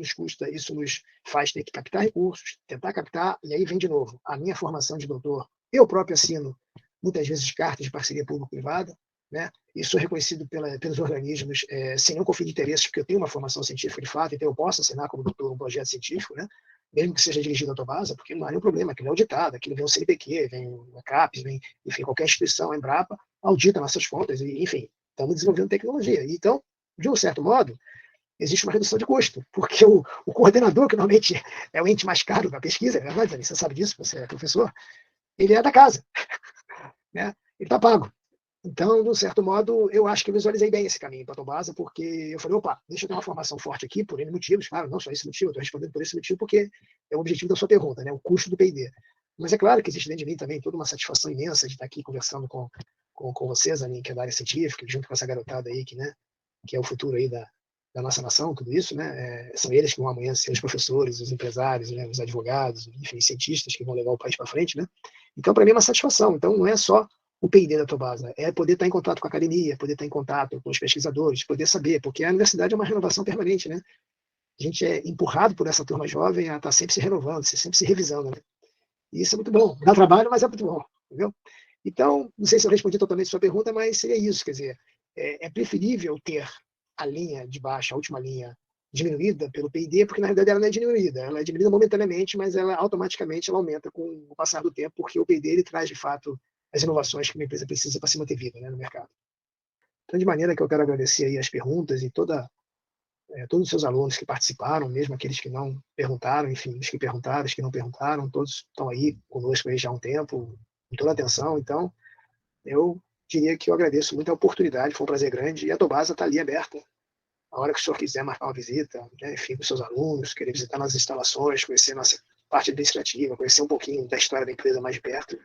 nos faz ter que captar recursos, tentar captar, e aí vem de novo. A minha formação de doutor, eu próprio assino, muitas vezes, cartas de parceria público-privada, né? Isso é reconhecido pelos organismos sem nenhum conflito de interesses, porque eu tenho uma formação científica de fato, então eu posso assinar como doutor um projeto científico, né? Mesmo que seja dirigido à Tobasa, porque não há nenhum problema, aquilo é auditado, aquilo vem o CNPq, vem a CAPES, vem, enfim, qualquer instituição, a Embrapa, audita nossas contas, e, enfim, estamos desenvolvendo tecnologia. Então, de um certo modo, existe uma redução de custo, porque o coordenador, que normalmente é o ente mais caro da pesquisa, é verdade, Zanin, você sabe disso, você é professor, ele é da casa, né? Ele está pago. Então, de um certo modo, eu acho que eu visualizei bem esse caminho para a Tobasa, porque eu falei, opa, deixa eu ter uma formação forte aqui, por N motivos, claro, não só esse motivo, eu estou respondendo por esse motivo, porque é o objetivo da sua pergunta, né, o custo do P&D. Mas é claro que existe dentro de mim também toda uma satisfação imensa de estar aqui conversando com vocês, Zanin, que é da área científica, junto com essa garotada aí, que é o futuro aí da nossa nação, tudo isso, né, são eles que vão amanhã ser os professores, os empresários, né, os advogados, enfim, cientistas que vão levar o país para frente, né. Então, para mim é uma satisfação. Então, não é só o P&D da Tobasa, é poder estar em contato com a academia, poder estar em contato com os pesquisadores, poder saber, porque a universidade é uma renovação permanente, né? A gente é empurrado por essa turma jovem a estar sempre se renovando, sempre se revisando, né? E isso é muito bom, dá trabalho, mas é muito bom, entendeu? Então, não sei se eu respondi totalmente a sua pergunta, mas seria isso, quer dizer, é preferível ter a linha de baixo, a última linha, diminuída pelo P&D, porque na realidade ela não é diminuída, ela é diminuída momentaneamente, mas ela automaticamente ela aumenta com o passar do tempo, porque o P&D ele traz de fato as inovações que uma empresa precisa para se manter viva, né, no mercado. Então, de maneira que eu quero agradecer aí as perguntas e todos os seus alunos que participaram, mesmo aqueles que não perguntaram, enfim, os que perguntaram, os que não perguntaram, todos estão aí conosco aí já há um tempo, com toda a atenção. Então, eu diria que eu agradeço muito a oportunidade, foi um prazer grande, e a Tobasa está ali aberta. A hora que o senhor quiser marcar uma visita, né, enfim, com seus alunos, querer visitar nossas instalações, conhecer nossa parte administrativa, conhecer um pouquinho da história da empresa mais de perto,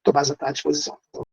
Tobasa está à disposição.